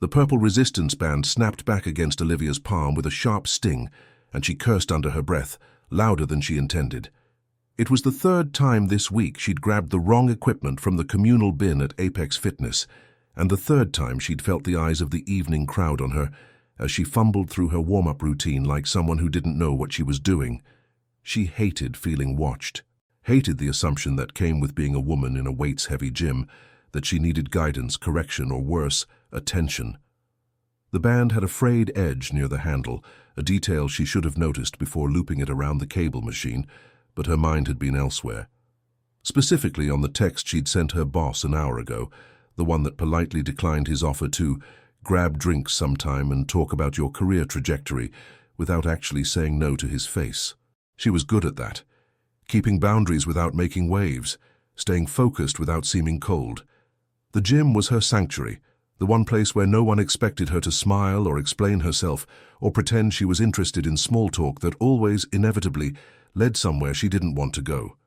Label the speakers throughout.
Speaker 1: The purple resistance band snapped back against Olivia's palm with a sharp sting, and she cursed under her breath, louder than she intended. It was the third time this week she'd grabbed the wrong equipment from the communal bin at Apex Fitness, and the third time she'd felt the eyes of the evening crowd on her as she fumbled through her warm-up routine like someone who didn't know what she was doing. She hated feeling watched, hated the assumption that came with being a woman in a weights-heavy gym, that she needed guidance, correction, or worse, attention. The band had a frayed edge near the handle, a detail she should have noticed before looping it around the cable machine, but her mind had been elsewhere. Specifically on the text she'd sent her boss an hour ago, the one that politely declined his offer to grab drinks sometime and talk about your career trajectory without actually saying no to his face. She was good at that, keeping boundaries without making waves, staying focused without seeming cold. The gym was her sanctuary, the one place where no one expected her to smile or explain herself or pretend she was interested in small talk that always, inevitably, led somewhere she didn't want to go.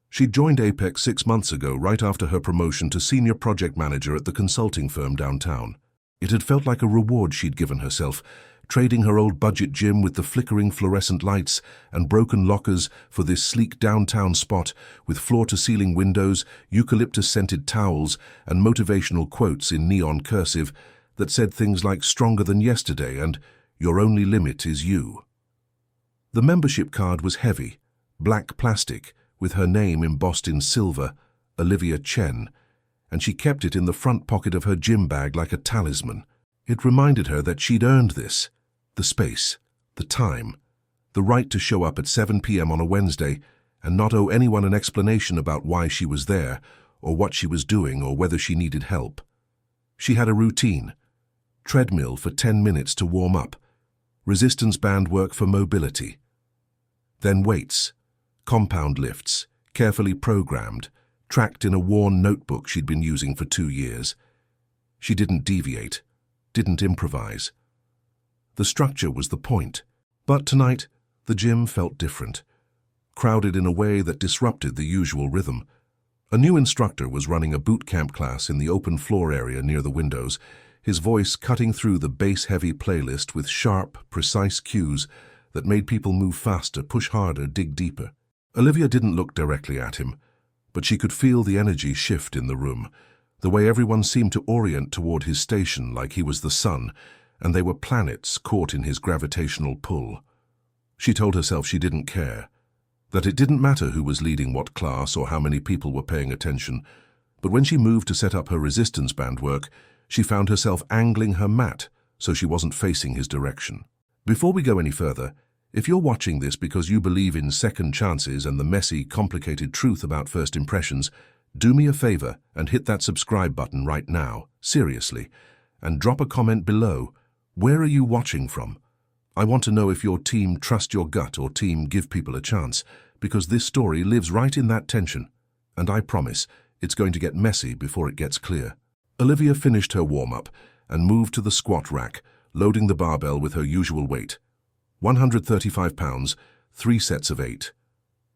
Speaker 1: She'd joined Apex 6 months ago, right after her promotion to senior project manager at the consulting firm downtown. It had felt like a reward she'd given herself, trading her old budget gym with the flickering fluorescent lights and broken lockers for this sleek downtown spot with floor-to-ceiling windows, eucalyptus-scented towels, and motivational quotes in neon cursive that said things like "stronger than yesterday" and "your only limit is you." The membership card was heavy, black plastic, with her name embossed in silver, Olivia Chen, and she kept it in the front pocket of her gym bag like a talisman. It reminded her that she'd earned this, the space, the time, the right to show up at 7 p.m. on a Wednesday and not owe anyone an explanation about why she was there, or what she was doing, or whether she needed help. She had a routine: treadmill for 10 minutes to warm up, resistance band work for mobility, then weights, compound lifts, carefully programmed, tracked in a worn notebook she'd been using for 2 years. She didn't deviate, didn't improvise. The structure was the point. But tonight, the gym felt different, crowded in a way that disrupted the usual rhythm. A new instructor was running a boot camp class in the open floor area near the windows, his voice cutting through the bass-heavy playlist with sharp, precise cues that made people move faster, push harder, dig deeper. Olivia didn't look directly at him, but she could feel the energy shift in the room, the way everyone seemed to orient toward his station like he was the sun, and they were planets caught in his gravitational pull. She told herself she didn't care, that it didn't matter who was leading what class or how many people were paying attention, but when she moved to set up her resistance band work, she found herself angling her mat so she wasn't facing his direction. Before we go any further, if you're watching this because you believe in second chances and the messy, complicated truth about first impressions, do me a favor and hit that subscribe button right now, seriously, and drop a comment below. Where are you watching from? I want to know if your team trust your gut or team give people a chance, because this story lives right in that tension, and I promise it's going to get messy before it gets clear. Olivia finished her warm-up and moved to the squat rack, loading the barbell with her usual weight. 135 pounds, 3 sets of 8.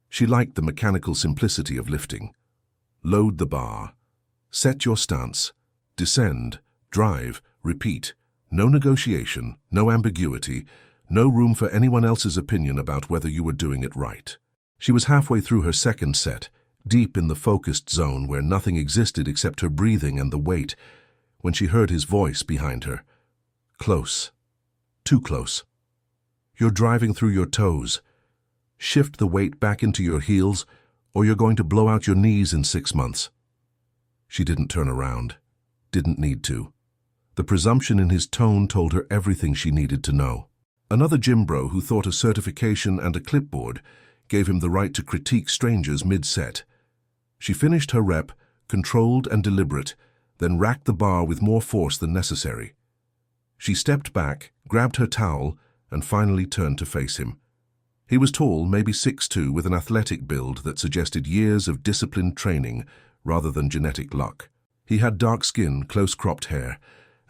Speaker 1: She liked the mechanical simplicity of lifting. Load the bar. Set your stance. Descend. Drive. Repeat. No negotiation, no ambiguity, no room for anyone else's opinion about whether you were doing it right. She was halfway through her second set, deep in the focused zone where nothing existed except her breathing and the weight, when she heard his voice behind her. Close. Too close. You're driving through your toes. Shift the weight back into your heels, or you're going to blow out your knees in 6 months. She didn't turn around. Didn't need to. The presumption in his tone told her everything she needed to know. Another gym bro who thought a certification and a clipboard gave him the right to critique strangers mid-set. She finished her rep, controlled and deliberate, then racked the bar with more force than necessary. She stepped back, grabbed her towel, and finally turned to face him. He was tall, maybe 6'2", with an athletic build that suggested years of disciplined training rather than genetic luck. He had dark skin, close-cropped hair,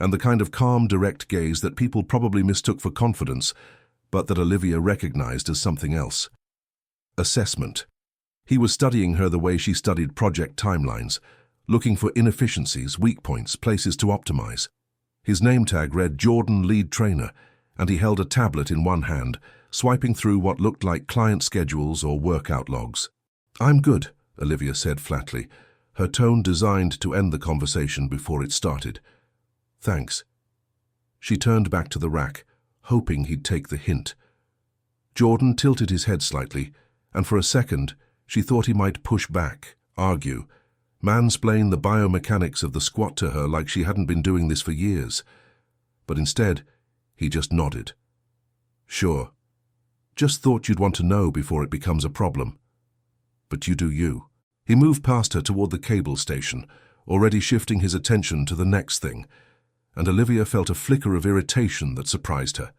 Speaker 1: and the kind of calm, direct gaze that people probably mistook for confidence, but that Olivia recognized as something else. Assessment. He was studying her the way she studied project timelines, looking for inefficiencies, weak points, places to optimize. His name tag read Jordan Lead Trainer, and he held a tablet in one hand, swiping through what looked like client schedules or workout logs. "I'm good," Olivia said flatly, her tone designed to end the conversation before it started. "Thanks." She turned back to the rack, hoping he'd take the hint. Jordan tilted his head slightly, and for a second she thought he might push back, argue, mansplain the biomechanics of the squat to her like she hadn't been doing this for years. But instead, he just nodded. "Sure. Just thought you'd want to know before it becomes a problem. But you do you." He moved past her toward the cable station, already shifting his attention to the next thing, and Olivia felt a flicker of irritation that surprised her.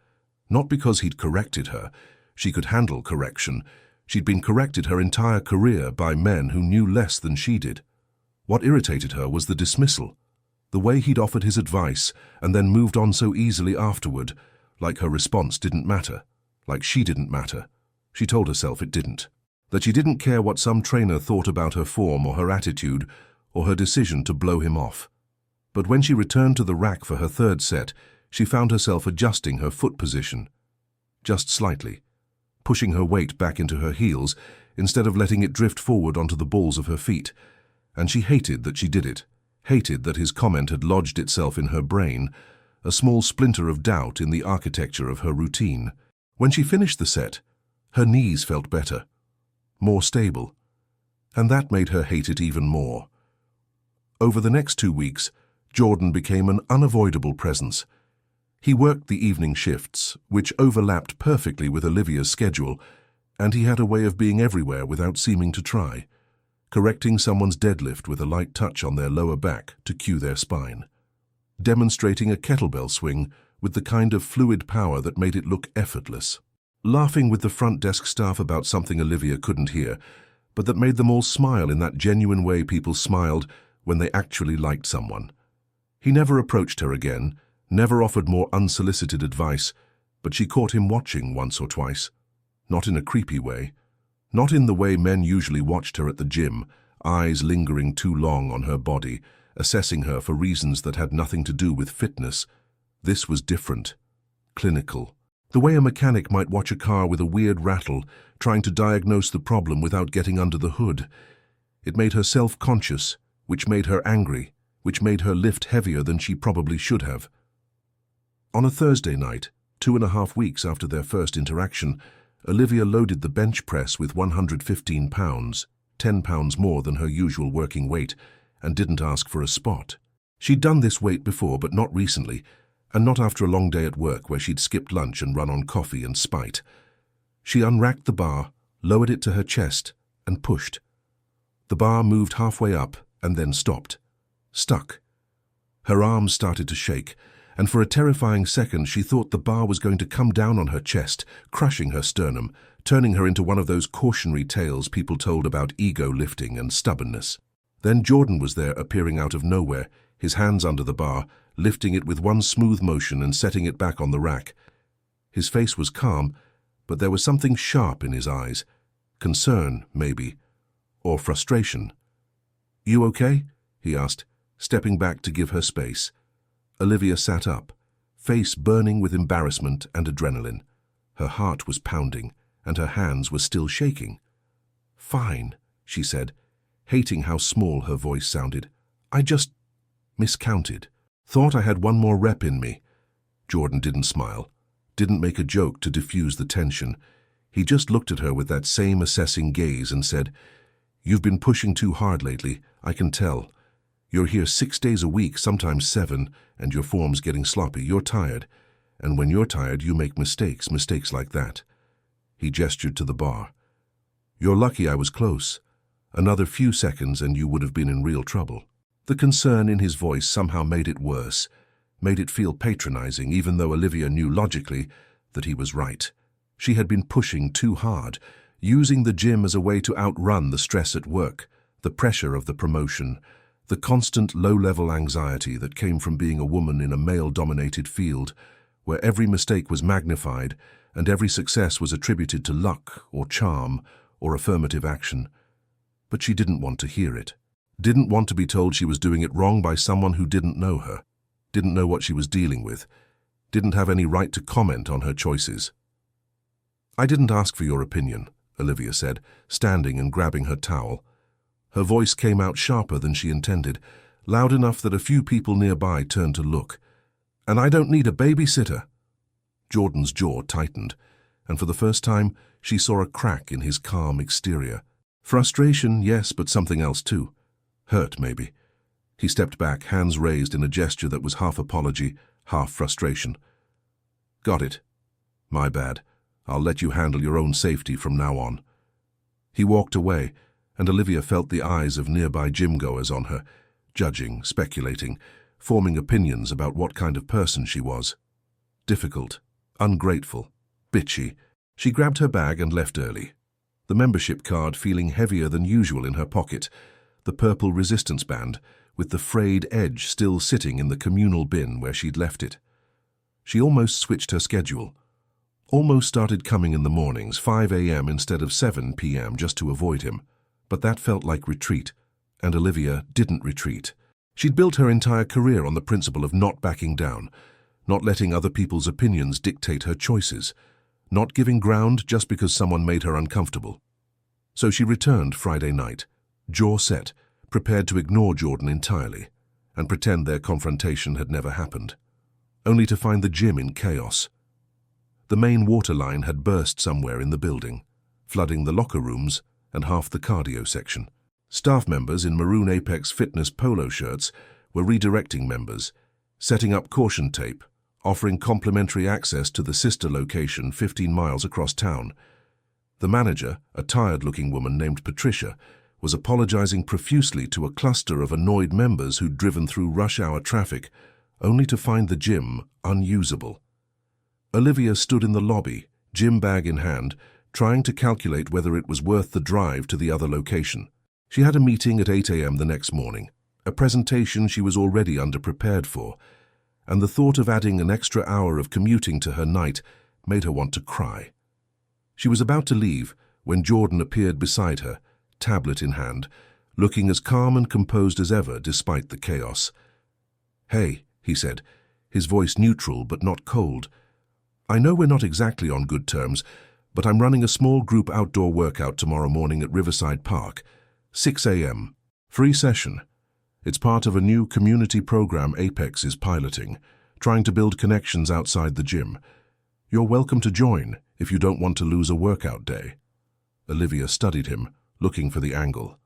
Speaker 1: Not because he'd corrected her. She could handle correction. She'd been corrected her entire career by men who knew less than she did. What irritated her was the dismissal, the way he'd offered his advice and then moved on so easily afterward, like her response didn't matter, like she didn't matter. She told herself it didn't. That she didn't care what some trainer thought about her form or her attitude or her decision to blow him off. But when she returned to the rack for her third set, she found herself adjusting her foot position, just slightly, pushing her weight back into her heels instead of letting it drift forward onto the balls of her feet. And she hated that she did it, hated that his comment had lodged itself in her brain, a small splinter of doubt in the architecture of her routine. When she finished the set, her knees felt better, more stable, and that made her hate it even more. Over the next 2 weeks, Jordan became an unavoidable presence. He worked the evening shifts, which overlapped perfectly with Olivia's schedule, and he had a way of being everywhere without seeming to try, correcting someone's deadlift with a light touch on their lower back to cue their spine, demonstrating a kettlebell swing with the kind of fluid power that made it look effortless, laughing with the front desk staff about something Olivia couldn't hear, but that made them all smile in that genuine way people smiled when they actually liked someone. He never approached her again, never offered more unsolicited advice, but she caught him watching once or twice. Not in a creepy way. Not in the way men usually watched her at the gym, eyes lingering too long on her body, assessing her for reasons that had nothing to do with fitness. This was different. Clinical. The way a mechanic might watch a car with a weird rattle, trying to diagnose the problem without getting under the hood. It made her self-conscious, which made her angry, which made her lift heavier than she probably should have. On a Thursday night, 2.5 weeks after their first interaction, Olivia loaded the bench press with 115 pounds, 10 pounds more than her usual working weight, and didn't ask for a spot. She'd done this weight before, but not recently, and not after a long day at work where she'd skipped lunch and run on coffee and spite. She unracked the bar, lowered it to her chest, and pushed. The bar moved halfway up and then stopped. Stuck. Her arms started to shake, and for a terrifying second she thought the bar was going to come down on her chest, crushing her sternum, turning her into one of those cautionary tales people told about ego lifting and stubbornness. Then Jordan was there, appearing out of nowhere, his hands under the bar, lifting it with one smooth motion and setting it back on the rack. His face was calm, but there was something sharp in his eyes. Concern, maybe, or frustration. "You okay?" he asked, stepping back to give her space. Olivia sat up, face burning with embarrassment and adrenaline. Her heart was pounding, and her hands were still shaking. "Fine," she said, hating how small her voice sounded. "I just miscounted. Thought I had one more rep in me." Jordan didn't smile, didn't make a joke to diffuse the tension. He just looked at her with that same assessing gaze and said, "You've been pushing too hard lately, I can tell. You're here 6 days a week, sometimes 7, and your form's getting sloppy. You're tired. And when you're tired, you make mistakes like that." He gestured to the bar. "You're lucky I was close. Another few seconds and you would have been in real trouble." The concern in his voice somehow made it worse, made it feel patronizing, even though Olivia knew logically that he was right. She had been pushing too hard, using the gym as a way to outrun the stress at work, the pressure of the promotion, the constant low-level anxiety that came from being a woman in a male-dominated field, where every mistake was magnified and every success was attributed to luck or charm or affirmative action. But she didn't want to hear it. Didn't want to be told she was doing it wrong by someone who didn't know her. didn't know what she was dealing with, didn't have any right to comment on her choices. "I didn't ask for your opinion," Olivia said, standing and grabbing her towel. Her voice came out sharper than she intended, loud enough that a few people nearby turned to look. "And I don't need a babysitter." Jordan's jaw tightened, and for the first time she saw a crack in his calm exterior. Frustration, yes, but something else too. Hurt, maybe. He stepped back, hands raised in a gesture that was half apology, half frustration. "Got it. My bad. I'll let you handle your own safety from now on." He walked away, and Olivia felt the eyes of nearby gym-goers on her, judging, speculating, forming opinions about what kind of person she was. Difficult, ungrateful, bitchy. She grabbed her bag and left early, the membership card feeling heavier than usual in her pocket, the purple resistance band, with the frayed edge still sitting in the communal bin where she'd left it. She almost switched her schedule. Almost started coming in the mornings, 5 a.m. instead of 7 p.m. just to avoid him. But that felt like retreat, and Olivia didn't retreat. She'd built her entire career on the principle of not backing down, not letting other people's opinions dictate her choices, not giving ground just because someone made her uncomfortable. So she returned Friday night, jaw set, prepared to ignore Jordan entirely and pretend their confrontation had never happened, only to find the gym in chaos. The main water line had burst somewhere in the building, flooding the locker rooms and half the cardio section. Staff members in maroon Apex Fitness polo shirts were redirecting members, setting up caution tape, offering complimentary access to the sister location 15 miles across town. The manager, a tired-looking woman named Patricia, was apologizing profusely to a cluster of annoyed members who'd driven through rush-hour traffic, only to find the gym unusable. Olivia stood in the lobby, gym bag in hand, trying to calculate whether it was worth the drive to the other location. She had a meeting at 8 a.m. the next morning, a presentation she was already underprepared for, and the thought of adding an extra hour of commuting to her night made her want to cry. She was about to leave when Jordan appeared beside her, tablet in hand, looking as calm and composed as ever despite the chaos. "Hey," he said, his voice neutral but not cold. "I know we're not exactly on good terms, but I'm running a small group outdoor workout tomorrow morning at Riverside Park, 6 a.m. Free session. It's part of a new community program Apex is piloting, trying to build connections outside the gym. You're welcome to join if you don't want to lose a workout day." Olivia studied him, looking for the angle.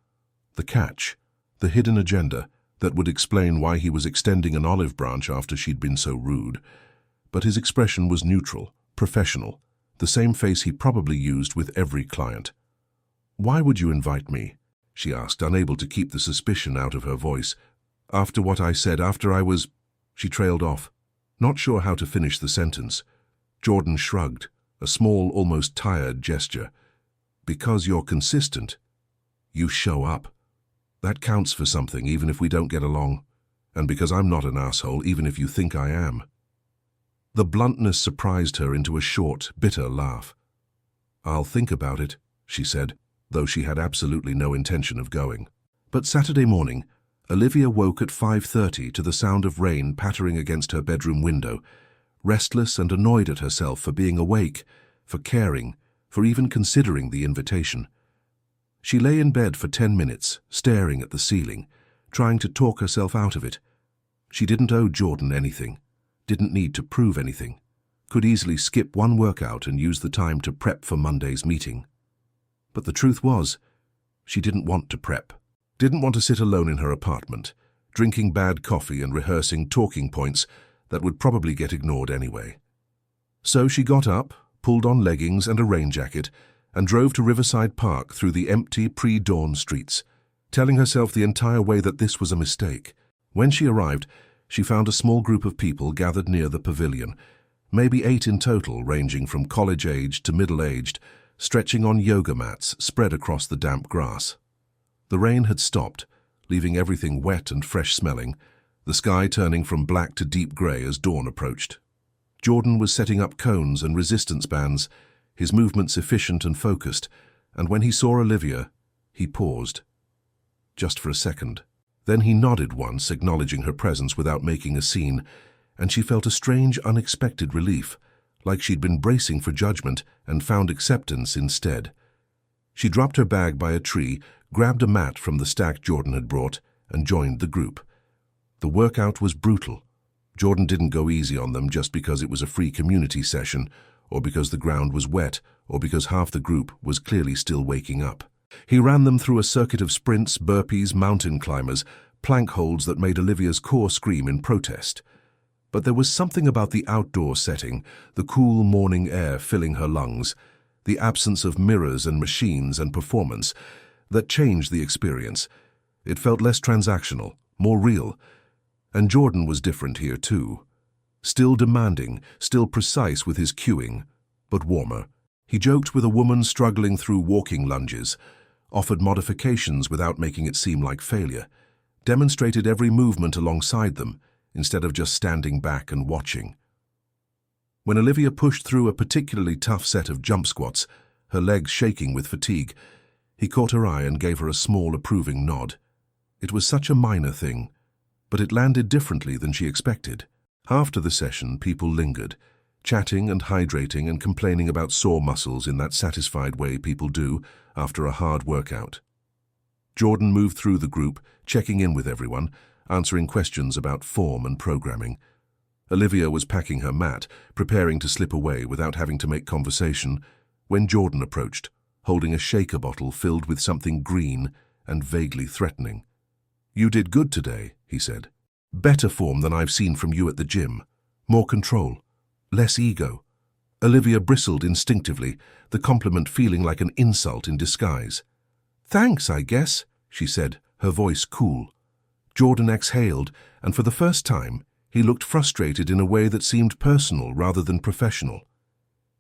Speaker 1: The catch, the hidden agenda that would explain why he was extending an olive branch after she'd been so rude. But his expression was neutral, professional, the same face he probably used with every client. "Why would you invite me?" she asked, unable to keep the suspicion out of her voice. "After what I said, after I was—" She trailed off, not sure how to finish the sentence. Jordan shrugged, a small, almost tired gesture. "Because you're consistent. You show up. That counts for something, even if we don't get along. And because I'm not an asshole, even if you think I am." The bluntness surprised her into a short, bitter laugh. "I'll think about it," she said, though she had absolutely no intention of going. But Saturday morning, Olivia woke at 5:30 to the sound of rain pattering against her bedroom window, restless and annoyed at herself for being awake, for caring, for even considering the invitation. She lay in bed for 10 minutes, staring at the ceiling, trying to talk herself out of it. She didn't owe Jordan anything, didn't need to prove anything, could easily skip one workout and use the time to prep for Monday's meeting. But the truth was, she didn't want to prep, didn't want to sit alone in her apartment, drinking bad coffee and rehearsing talking points that would probably get ignored anyway. So she got up, pulled on leggings and a rain jacket, and drove to Riverside Park through the empty pre-dawn streets, telling herself the entire way that this was a mistake. When she arrived, she found a small group of people gathered near the pavilion, maybe 8 in total, ranging from college-aged to middle-aged, stretching on yoga mats spread across the damp grass. The rain had stopped, leaving everything wet and fresh-smelling, the sky turning from black to deep grey as dawn approached. Jordan was setting up cones and resistance bands, his movements efficient and focused, and when he saw Olivia, he paused. Just for a second. Then he nodded once, acknowledging her presence without making a scene, and she felt a strange, unexpected relief, like she'd been bracing for judgment and found acceptance instead. She dropped her bag by a tree, grabbed a mat from the stack Jordan had brought, and joined the group. The workout was brutal. Jordan didn't go easy on them just because it was a free community session, or because the ground was wet, or because half the group was clearly still waking up. He ran them through a circuit of sprints, burpees, mountain climbers, plank holds that made Olivia's core scream in protest. But there was something about the outdoor setting, the cool morning air filling her lungs, the absence of mirrors and machines and performance, that changed the experience. It felt less transactional, more real. And Jordan was different here too. Still demanding, still precise with his cueing, but warmer. He joked with a woman struggling through walking lunges, offered modifications without making it seem like failure, demonstrated every movement alongside them, instead of just standing back and watching. When Olivia pushed through a particularly tough set of jump squats, her legs shaking with fatigue, he caught her eye and gave her a small, approving nod. It was such a minor thing, but it landed differently than she expected. After the session, people lingered, chatting and hydrating and complaining about sore muscles in that satisfied way people do after a hard workout. Jordan moved through the group, checking in with everyone, answering questions about form and programming. Olivia was packing her mat, preparing to slip away without having to make conversation, when Jordan approached, holding a shaker bottle filled with something green and vaguely threatening. "You did good today," he said. "Better form than I've seen from you at the gym. More control. Less ego." Olivia bristled instinctively, the compliment feeling like an insult in disguise. "Thanks, I guess," she said, her voice cool. Jordan exhaled, and for the first time, he looked frustrated in a way that seemed personal rather than professional.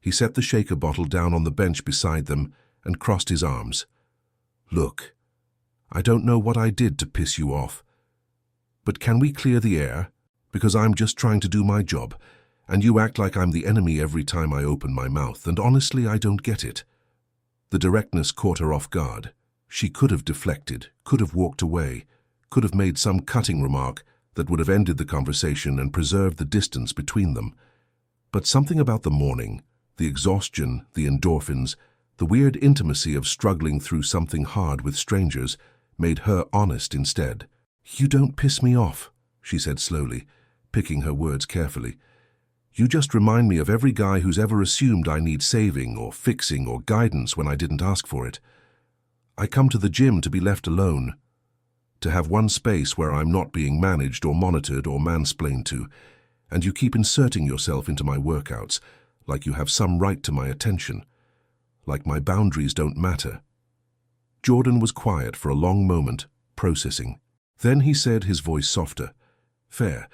Speaker 1: He set the shaker bottle down on the bench beside them and crossed his arms. "Look, I don't know what I did to piss you off, but can we clear the air? Because I'm just trying to do my job, and you act like I'm the enemy every time I open my mouth, and honestly, I don't get it." The directness caught her off guard. She could have deflected, could have walked away, could have made some cutting remark that would have ended the conversation and preserved the distance between them. But something about the morning, the exhaustion, the endorphins, the weird intimacy of struggling through something hard with strangers, made her honest instead. "You don't piss me off," she said slowly, picking her words carefully. "You just remind me of every guy who's ever assumed I need saving or fixing or guidance when I didn't ask for it. I come to the gym to be left alone, to have one space where I'm not being managed or monitored or mansplained to, and you keep inserting yourself into my workouts, like you have some right to my attention, like my boundaries don't matter." Jordan was quiet for a long moment, processing. Then he said, his voice softer, "Fair,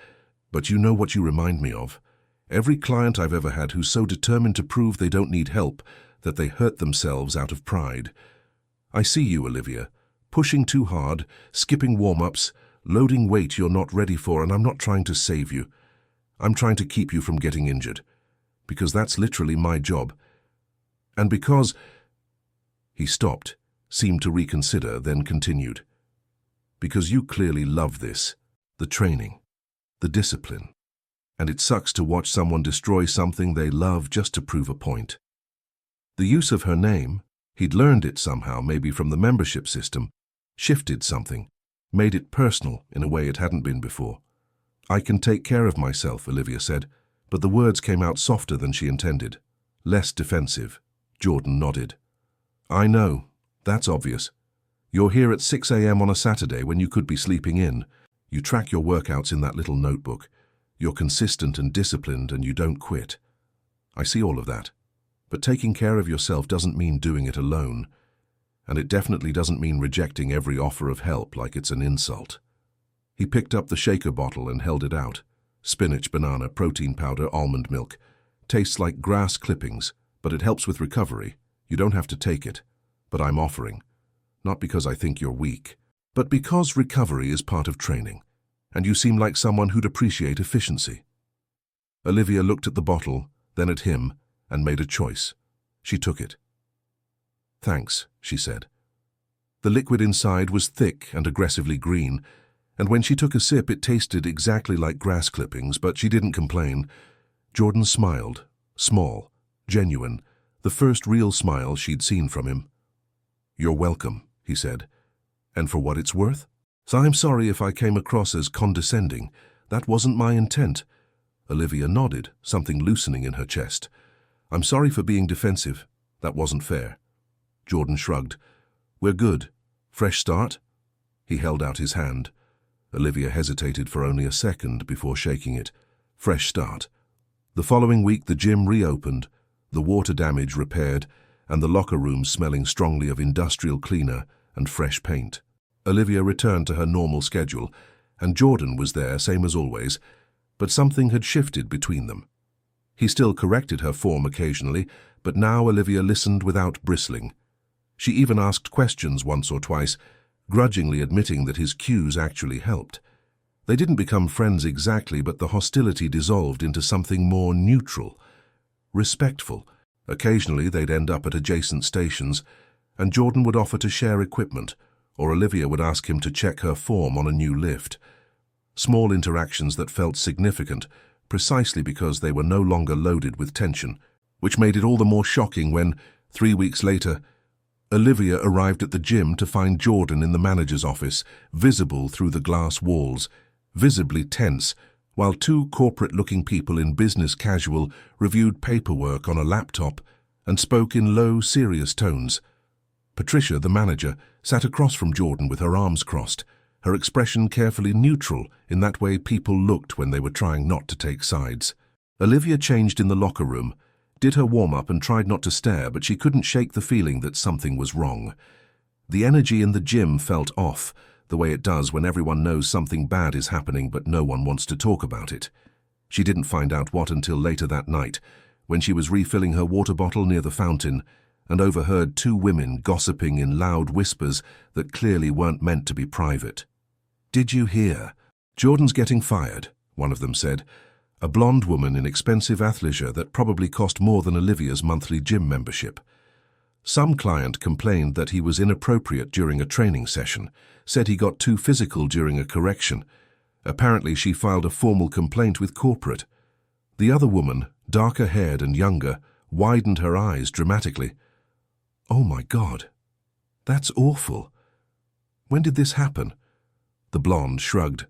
Speaker 1: but you know what you remind me of. Every client I've ever had who's so determined to prove they don't need help that they hurt themselves out of pride. I see you, Olivia, pushing too hard, skipping warm-ups, loading weight you're not ready for, and I'm not trying to save you. I'm trying to keep you from getting injured, because that's literally my job. And because—" He stopped, seemed to reconsider, then continued. "Because you clearly love this, the training, the discipline. And it sucks to watch someone destroy something they love just to prove a point." The use of her name, he'd learned it somehow, maybe from the membership system, shifted something, made it personal in a way it hadn't been before. "I can take care of myself," Olivia said, but the words came out softer than she intended. Less defensive. Jordan nodded. "I know. That's obvious. You're here at 6 a.m. on a Saturday when you could be sleeping in. You track your workouts in that little notebook. You're consistent and disciplined, and you don't quit. I see all of that. But taking care of yourself doesn't mean doing it alone. And it definitely doesn't mean rejecting every offer of help like it's an insult." He picked up the shaker bottle and held it out. Spinach, banana, protein powder, almond milk. Tastes like grass clippings, but it helps with recovery. You don't have to take it. But I'm offering. Not because I think you're weak, but because recovery is part of training. And you seem like someone who'd appreciate efficiency. Olivia looked at the bottle, then at him, and made a choice. She took it. "Thanks," she said. The liquid inside was thick and aggressively green, And when she took a sip, it tasted exactly like grass clippings, but she didn't complain. Jordan smiled, small, genuine, the first real smile she'd seen from him. "You're welcome," he said. "And for what it's worth? So I'm sorry if I came across as condescending. That wasn't my intent." Olivia nodded, something loosening in her chest. "I'm sorry for being defensive. That wasn't fair." Jordan shrugged. "We're good. Fresh start?" He held out his hand. Olivia hesitated for only a second before shaking it. Fresh start. The following week the gym reopened, the water damage repaired, and the locker room smelling strongly of industrial cleaner and fresh paint. Olivia returned to her normal schedule, and Jordan was there, same as always, but something had shifted between them. He still corrected her form occasionally, but now Olivia listened without bristling. She even asked questions once or twice, grudgingly admitting that his cues actually helped. They didn't become friends exactly, but the hostility dissolved into something more neutral, respectful. Occasionally they'd end up at adjacent stations, and Jordan would offer to share equipment, or Olivia would ask him to check her form on a new lift. Small interactions that felt significant, precisely because they were no longer loaded with tension, which made it all the more shocking when, 3 weeks later, Olivia arrived at the gym to find Jordan in the manager's office, visible through the glass walls, visibly tense, while two corporate-looking people in business casual reviewed paperwork on a laptop and spoke in low, serious tones. Patricia, the manager, sat across from Jordan with her arms crossed, her expression carefully neutral in that way people looked when they were trying not to take sides. Olivia changed in the locker room, did her warm-up and tried not to stare, but she couldn't shake the feeling that something was wrong. The energy in the gym felt off, the way it does when everyone knows something bad is happening but no one wants to talk about it. She didn't find out what until later that night, when she was refilling her water bottle near the fountain and overheard two women gossiping in loud whispers that clearly weren't meant to be private. "Did you hear? Jordan's getting fired," one of them said. A blonde woman in expensive athleisure that probably cost more than Olivia's monthly gym membership. Some client complained that he was inappropriate during a training session, said he got too physical during a correction. Apparently she filed a formal complaint with corporate. The other woman, darker-haired and younger, widened her eyes dramatically. "Oh my God, that's awful. When did this happen?" The blonde shrugged.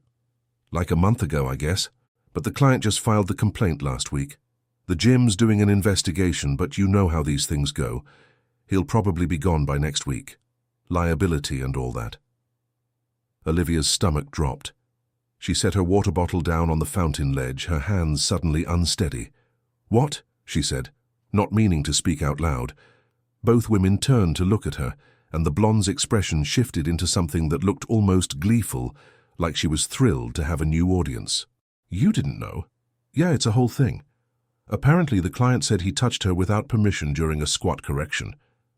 Speaker 1: "Like a month ago, I guess. But the client just filed the complaint last week. The gym's doing an investigation, but you know how these things go. He'll probably be gone by next week. Liability and all that." Olivia's stomach dropped. She set her water bottle down on the fountain ledge, her hands suddenly unsteady. "What?" she said, not meaning to speak out loud. Both women turned to look at her, and the blonde's expression shifted into something that looked almost gleeful, like she was thrilled to have a new audience. "You didn't know?" "Yeah, it's a whole thing. Apparently the client said he touched her without permission during a squat correction,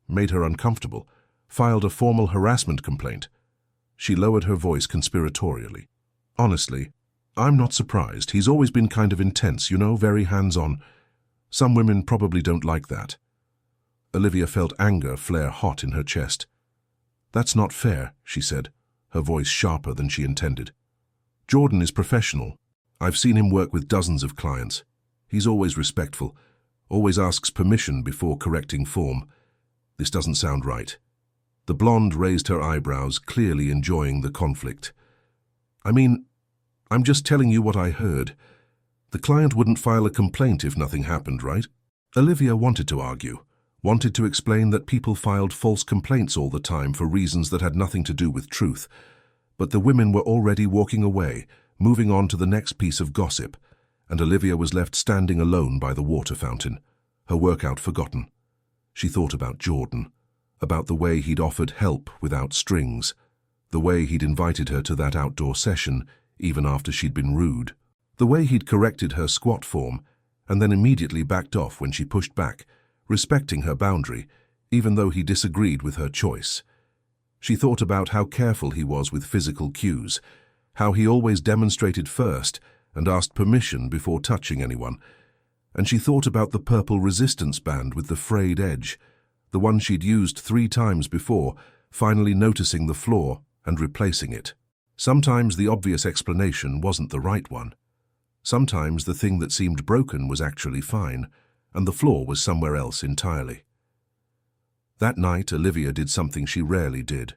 Speaker 1: made her uncomfortable, filed a formal harassment complaint." She lowered her voice conspiratorially. "Honestly, I'm not surprised. He's always been kind of intense, you know, very hands-on. Some women probably don't like that." Olivia felt anger flare hot in her chest. "That's not fair," she said, her voice sharper than she intended. "Jordan is professional. I've seen him work with dozens of clients. He's always respectful, always asks permission before correcting form. This doesn't sound right." The blonde raised her eyebrows, clearly enjoying the conflict. "I mean, I'm just telling you what I heard. The client wouldn't file a complaint if nothing happened, right?" Olivia wanted to argue, wanted to explain that people filed false complaints all the time for reasons that had nothing to do with truth. But the women were already walking away, moving on to the next piece of gossip, and Olivia was left standing alone by the water fountain, her workout forgotten. She thought about Jordan, about the way he'd offered help without strings, the way he'd invited her to that outdoor session even after she'd been rude, the way he'd corrected her squat form and then immediately backed off when she pushed back, respecting her boundary, even though he disagreed with her choice. She thought about how careful he was with physical cues, how he always demonstrated first and asked permission before touching anyone. And she thought about the purple resistance band with the frayed edge, the one she'd used 3 times before, finally noticing the flaw and replacing it. Sometimes the obvious explanation wasn't the right one. Sometimes the thing that seemed broken was actually fine, and the flaw was somewhere else entirely. That night, Olivia did something she rarely did.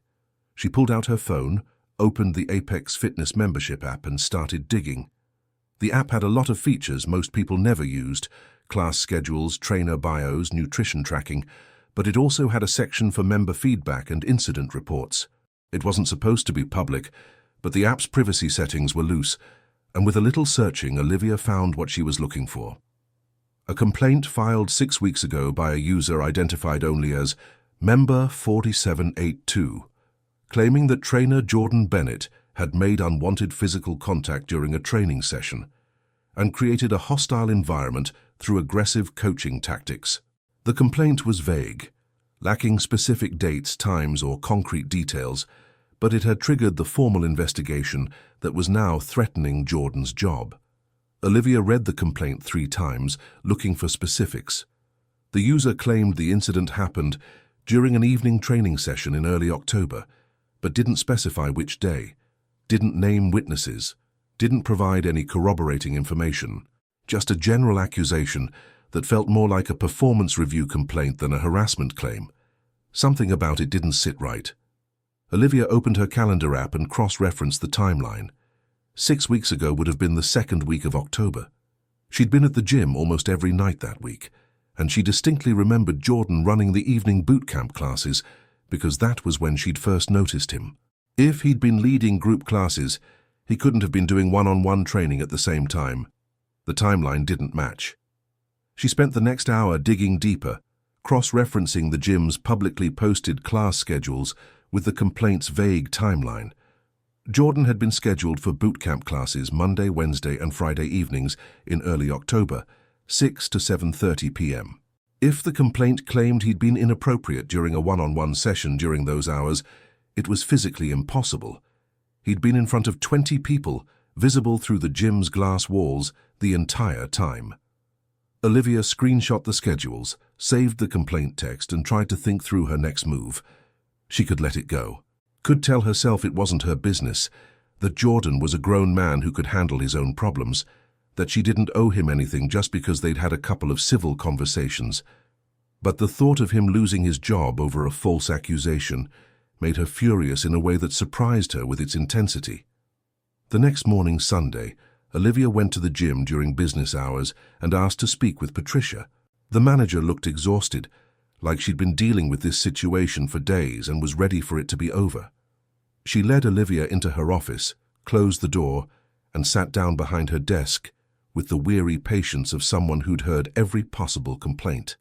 Speaker 1: She pulled out her phone, opened the Apex Fitness membership app and started digging. The app had a lot of features most people never used: class schedules, trainer bios, nutrition tracking, but it also had a section for member feedback and incident reports. It wasn't supposed to be public, but the app's privacy settings were loose, and with a little searching, Olivia found what she was looking for. A complaint filed 6 weeks ago by a user identified only as Member 4782, claiming that trainer Jordan Bennett had made unwanted physical contact during a training session and created a hostile environment through aggressive coaching tactics. The complaint was vague, lacking specific dates, times, or concrete details, but it had triggered the formal investigation that was now threatening Jordan's job. Olivia read the complaint 3 times, looking for specifics. The user claimed the incident happened during an evening training session in early October, but didn't specify which day, didn't name witnesses, didn't provide any corroborating information, just a general accusation that felt more like a performance review complaint than a harassment claim. Something about it didn't sit right. Olivia opened her calendar app and cross-referenced the timeline. 6 weeks ago would have been the 2nd week of October. She'd been at the gym almost every night that week, and she distinctly remembered Jordan running the evening boot camp classes because that was when she'd first noticed him. If he'd been leading group classes, he couldn't have been doing one-on-one training at the same time. The timeline didn't match. She spent the next hour digging deeper, cross-referencing the gym's publicly posted class schedules with the complaint's vague timeline. Jordan had been scheduled for boot camp classes Monday, Wednesday, and Friday evenings in early October, 6 to 7:30 p.m. If the complaint claimed he'd been inappropriate during a one-on-one session during those hours, it was physically impossible. He'd been in front of 20 people, visible through the gym's glass walls, the entire time. Olivia screenshot the schedules, saved the complaint text, and tried to think through her next move. She could let it go. Could tell herself it wasn't her business, that Jordan was a grown man who could handle his own problems, that she didn't owe him anything just because they'd had a couple of civil conversations. But the thought of him losing his job over a false accusation made her furious in a way that surprised her with its intensity. The next morning, Sunday, Olivia went to the gym during business hours and asked to speak with Patricia. The manager looked exhausted, like she'd been dealing with this situation for days and was ready for it to be over. She led Olivia into her office, closed the door, and sat down behind her desk with the weary patience of someone who'd heard every possible complaint.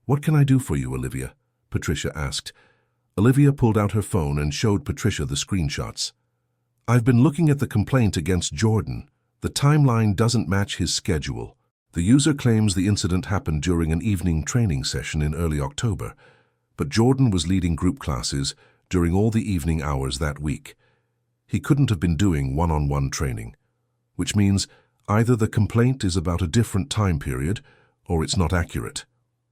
Speaker 1: "What can I do for you, Olivia?" Patricia asked. Olivia pulled out her phone and showed Patricia the screenshots. "I've been looking at the complaint against Jordan. The timeline doesn't match his schedule. The user claims the incident happened during an evening training session in early October, but Jordan was leading group classes during all the evening hours that week. He couldn't have been doing one-on-one training, which means either the complaint is about a different time period or it's not accurate."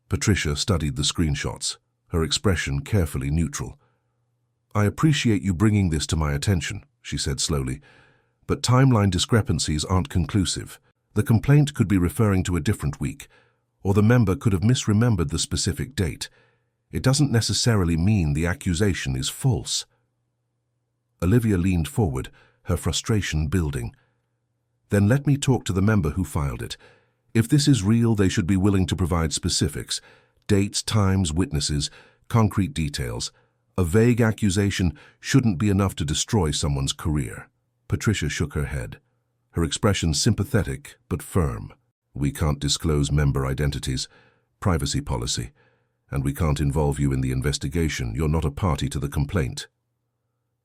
Speaker 1: Patricia studied the screenshots, her expression carefully neutral. "I appreciate you bringing this to my attention," she said slowly, "but timeline discrepancies aren't conclusive. The complaint could be referring to a different week, or the member could have misremembered the specific date. It doesn't necessarily mean the accusation is false." Olivia leaned forward, her frustration building. "Then let me talk to the member who filed it. If this is real, they should be willing to provide specifics, dates, times, witnesses, concrete details. A vague accusation shouldn't be enough to destroy someone's career." Patricia shook her head, her expression sympathetic but firm. "We can't disclose member identities, privacy policy, and we can't involve you in the investigation. You're not a party to the complaint."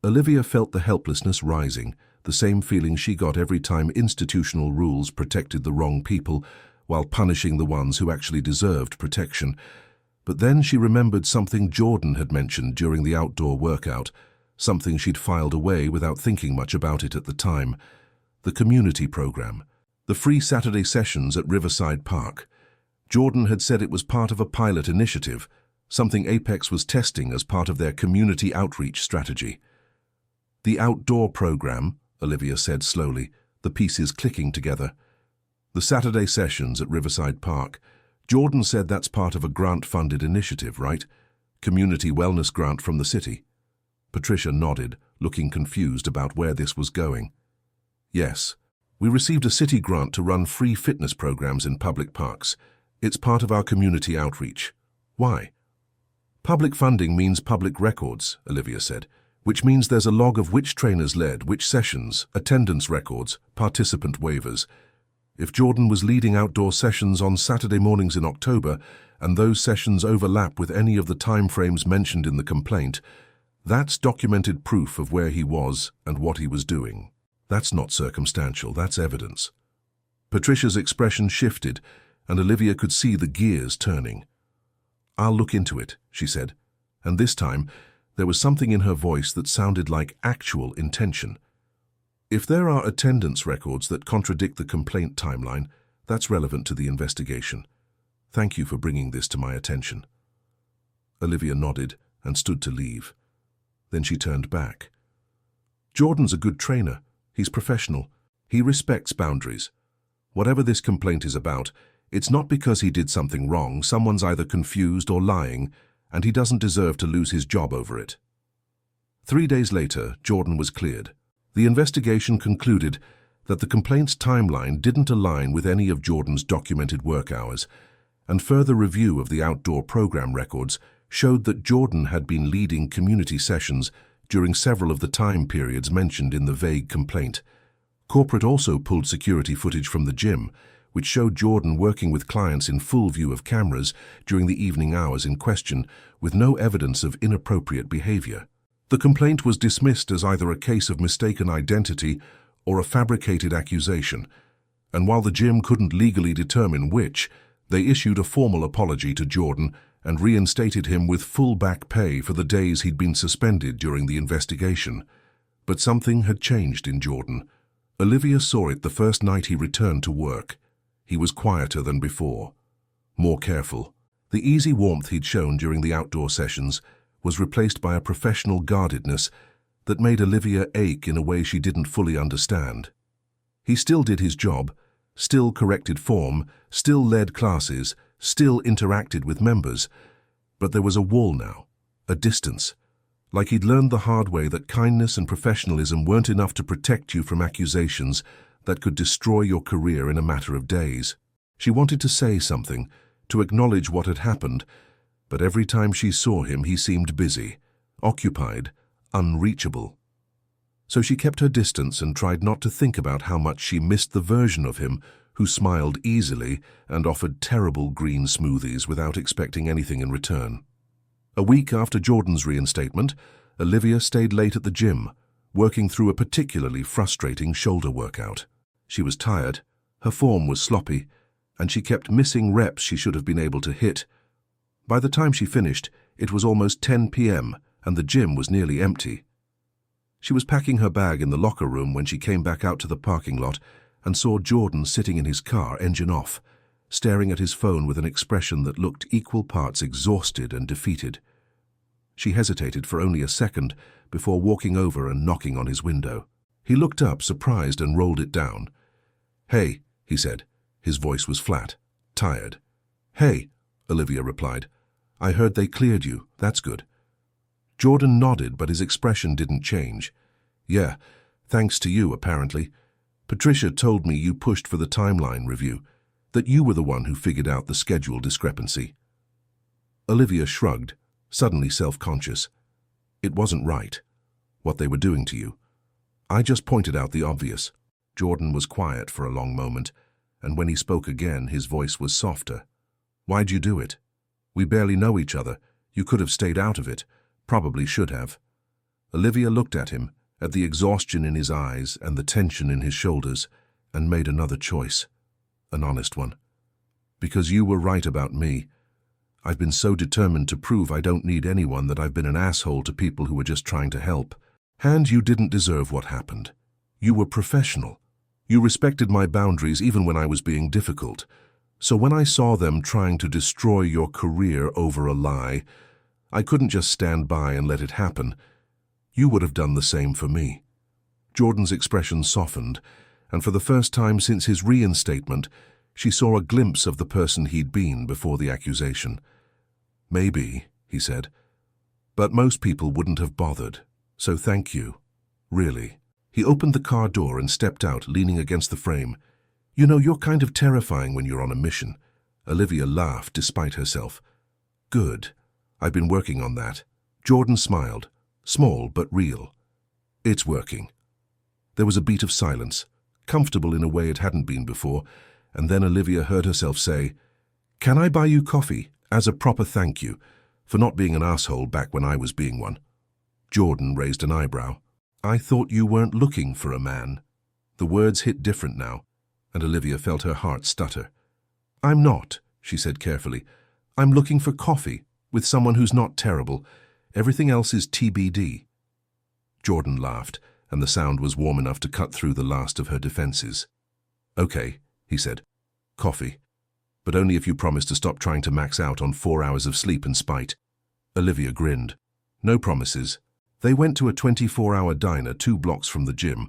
Speaker 1: Olivia felt the helplessness rising, the same feeling she got every time institutional rules protected the wrong people while punishing the ones who actually deserved protection. But then she remembered something Jordan had mentioned during the outdoor workout, something she'd filed away without thinking much about it at the time: the community program, the free Saturday sessions at Riverside Park. Jordan had said it was part of a pilot initiative, something Apex was testing as part of their community outreach strategy. The outdoor program, Olivia said slowly, the pieces clicking together. The Saturday sessions at Riverside Park. Jordan said that's part of a grant-funded initiative, right? Community wellness grant from the city. Patricia nodded, looking confused about where this was going. Yes, we received a city grant to run free fitness programs in public parks. It's part of our community outreach. Why? Public funding means public records, Olivia said, which means there's a log of which trainers led, which sessions, attendance records, participant waivers. If Jordan was leading outdoor sessions on Saturday mornings in October, and those sessions overlap with any of the time frames mentioned in the complaint, that's documented proof of where he was and what he was doing. That's not circumstantial, that's evidence. Patricia's expression shifted, and Olivia could see the gears turning. I'll look into it, she said, and this time there was something in her voice that sounded like actual intention. If there are attendance records that contradict the complaint timeline, that's relevant to the investigation. Thank you for bringing this to my attention. Olivia nodded and stood to leave. Then she turned back. Jordan's a good trainer. He's professional. He respects boundaries. Whatever this complaint is about, it's not because he did something wrong. Someone's either confused or lying, and he doesn't deserve to lose his job over it. 3 days later, Jordan was cleared. The investigation concluded that the complaint's timeline didn't align with any of Jordan's documented work hours, and further review of the outdoor program records showed that Jordan had been leading community sessions during several of the time periods mentioned in the vague complaint. Corporate also pulled security footage from the gym, which showed Jordan working with clients in full view of cameras during the evening hours in question, with no evidence of inappropriate behavior. The complaint was dismissed as either a case of mistaken identity or a fabricated accusation, and while the gym couldn't legally determine which, they issued a formal apology to Jordan and reinstated him with full back pay for the days he'd been suspended during the investigation. But something had changed in Jordan. Olivia saw it the first night he returned to work. He was quieter than before, more careful. The easy warmth he'd shown during the outdoor sessions was replaced by a professional guardedness that made Olivia ache in a way she didn't fully understand. He still did his job, still corrected form, still led classes, still interacted with members, but there was a wall now, a distance, like he'd learned the hard way that kindness and professionalism weren't enough to protect you from accusations that could destroy your career in a matter of days. She wanted to say something, to acknowledge what had happened, but every time she saw him he seemed busy, occupied, unreachable. So she kept her distance and tried not to think about how much she missed the version of him who smiled easily and offered terrible green smoothies without expecting anything in return. A week after Jordan's reinstatement, Olivia stayed late at the gym, working through a particularly frustrating shoulder workout. She was tired, her form was sloppy, and she kept missing reps she should have been able to hit. By the time she finished, it was almost 10 p.m. and the gym was nearly empty. She was packing her bag in the locker room when she came back out to the parking lot and saw Jordan sitting in his car, engine off, staring at his phone with an expression that looked equal parts exhausted and defeated. She hesitated for only a second before walking over and knocking on his window. He looked up, surprised, and rolled it down. "Hey," he said. His voice was flat, tired. "Hey," Olivia replied. "I heard they cleared you. That's good." Jordan nodded, but his expression didn't change. "Yeah, thanks to you, apparently. Patricia told me you pushed for the timeline review, that you were the one who figured out the schedule discrepancy." Olivia shrugged, suddenly self-conscious. It wasn't right, what they were doing to you. "I just pointed out the obvious." Jordan was quiet for a long moment, and when he spoke again, his voice was softer. "Why'd you do it? We barely know each other. You could have stayed out of it. Probably should have." Olivia looked at him, at the exhaustion in his eyes and the tension in his shoulders, and made another choice, an honest one. "Because you were right about me. I've been so determined to prove I don't need anyone that I've been an asshole to people who were just trying to help. And you didn't deserve what happened. You were professional. You respected my boundaries even when I was being difficult. So when I saw them trying to destroy your career over a lie, I couldn't just stand by and let it happen. You would have done the same for me." Jordan's expression softened, and for the first time since his reinstatement, she saw a glimpse of the person he'd been before the accusation. "Maybe," he said, "but most people wouldn't have bothered, so thank you. Really." He opened the car door and stepped out, leaning against the frame. "You know, you're kind of terrifying when you're on a mission." Olivia laughed despite herself. "Good. I've been working on that." Jordan smiled, small but real. "It's working." There was a beat of silence, comfortable in a way it hadn't been before, and then Olivia heard herself say, "Can I buy you coffee, as a proper thank you, for not being an asshole back when I was being one?" Jordan raised an eyebrow. "I thought you weren't looking for a man." The words hit different now, and Olivia felt her heart stutter. "I'm not," she said carefully. "I'm looking for coffee, with someone who's not terrible. Everything else is TBD." Jordan laughed, and the sound was warm enough to cut through the last of her defenses. "Okay," he said. "Coffee. But only if you promise to stop trying to max out on 4 hours of sleep and spite." Olivia grinned. "No promises." They went to a 24-hour diner 2 blocks from the gym,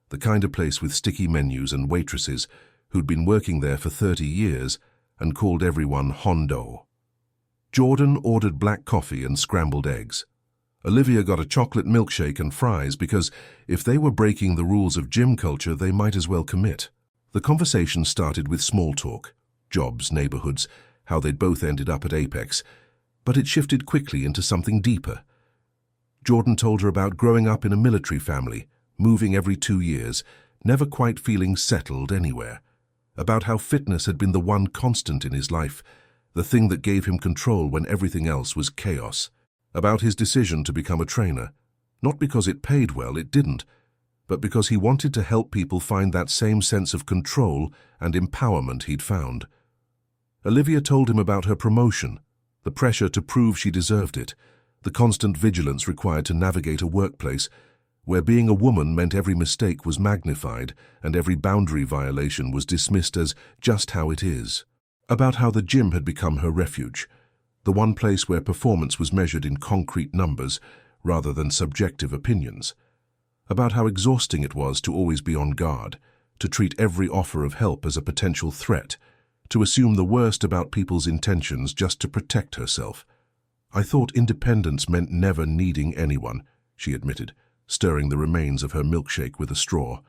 Speaker 1: the kind of place with sticky menus and waitresses who'd been working there for 30 years and called everyone Hondo. Jordan ordered black coffee and scrambled eggs. Olivia got a chocolate milkshake and fries because if they were breaking the rules of gym culture, they might as well commit. The conversation started with small talk, jobs, neighborhoods, how they'd both ended up at Apex, but it shifted quickly into something deeper. Jordan told her about growing up in a military family, moving every 2 years, never quite feeling settled anywhere. About how fitness had been the one constant in his life, the thing that gave him control when everything else was chaos. About his decision to become a trainer, not because it paid well, it didn't, but because he wanted to help people find that same sense of control and empowerment he'd found. Olivia told him about her promotion, the pressure to prove she deserved it, the constant vigilance required to navigate a workplace where being a woman meant every mistake was magnified and every boundary violation was dismissed as just how it is. About how the gym had become her refuge, the one place where performance was measured in concrete numbers rather than subjective opinions. About how exhausting it was to always be on guard, to treat every offer of help as a potential threat, to assume the worst about people's intentions just to protect herself. "I thought independence meant never needing anyone," she admitted, stirring the remains of her milkshake with a straw.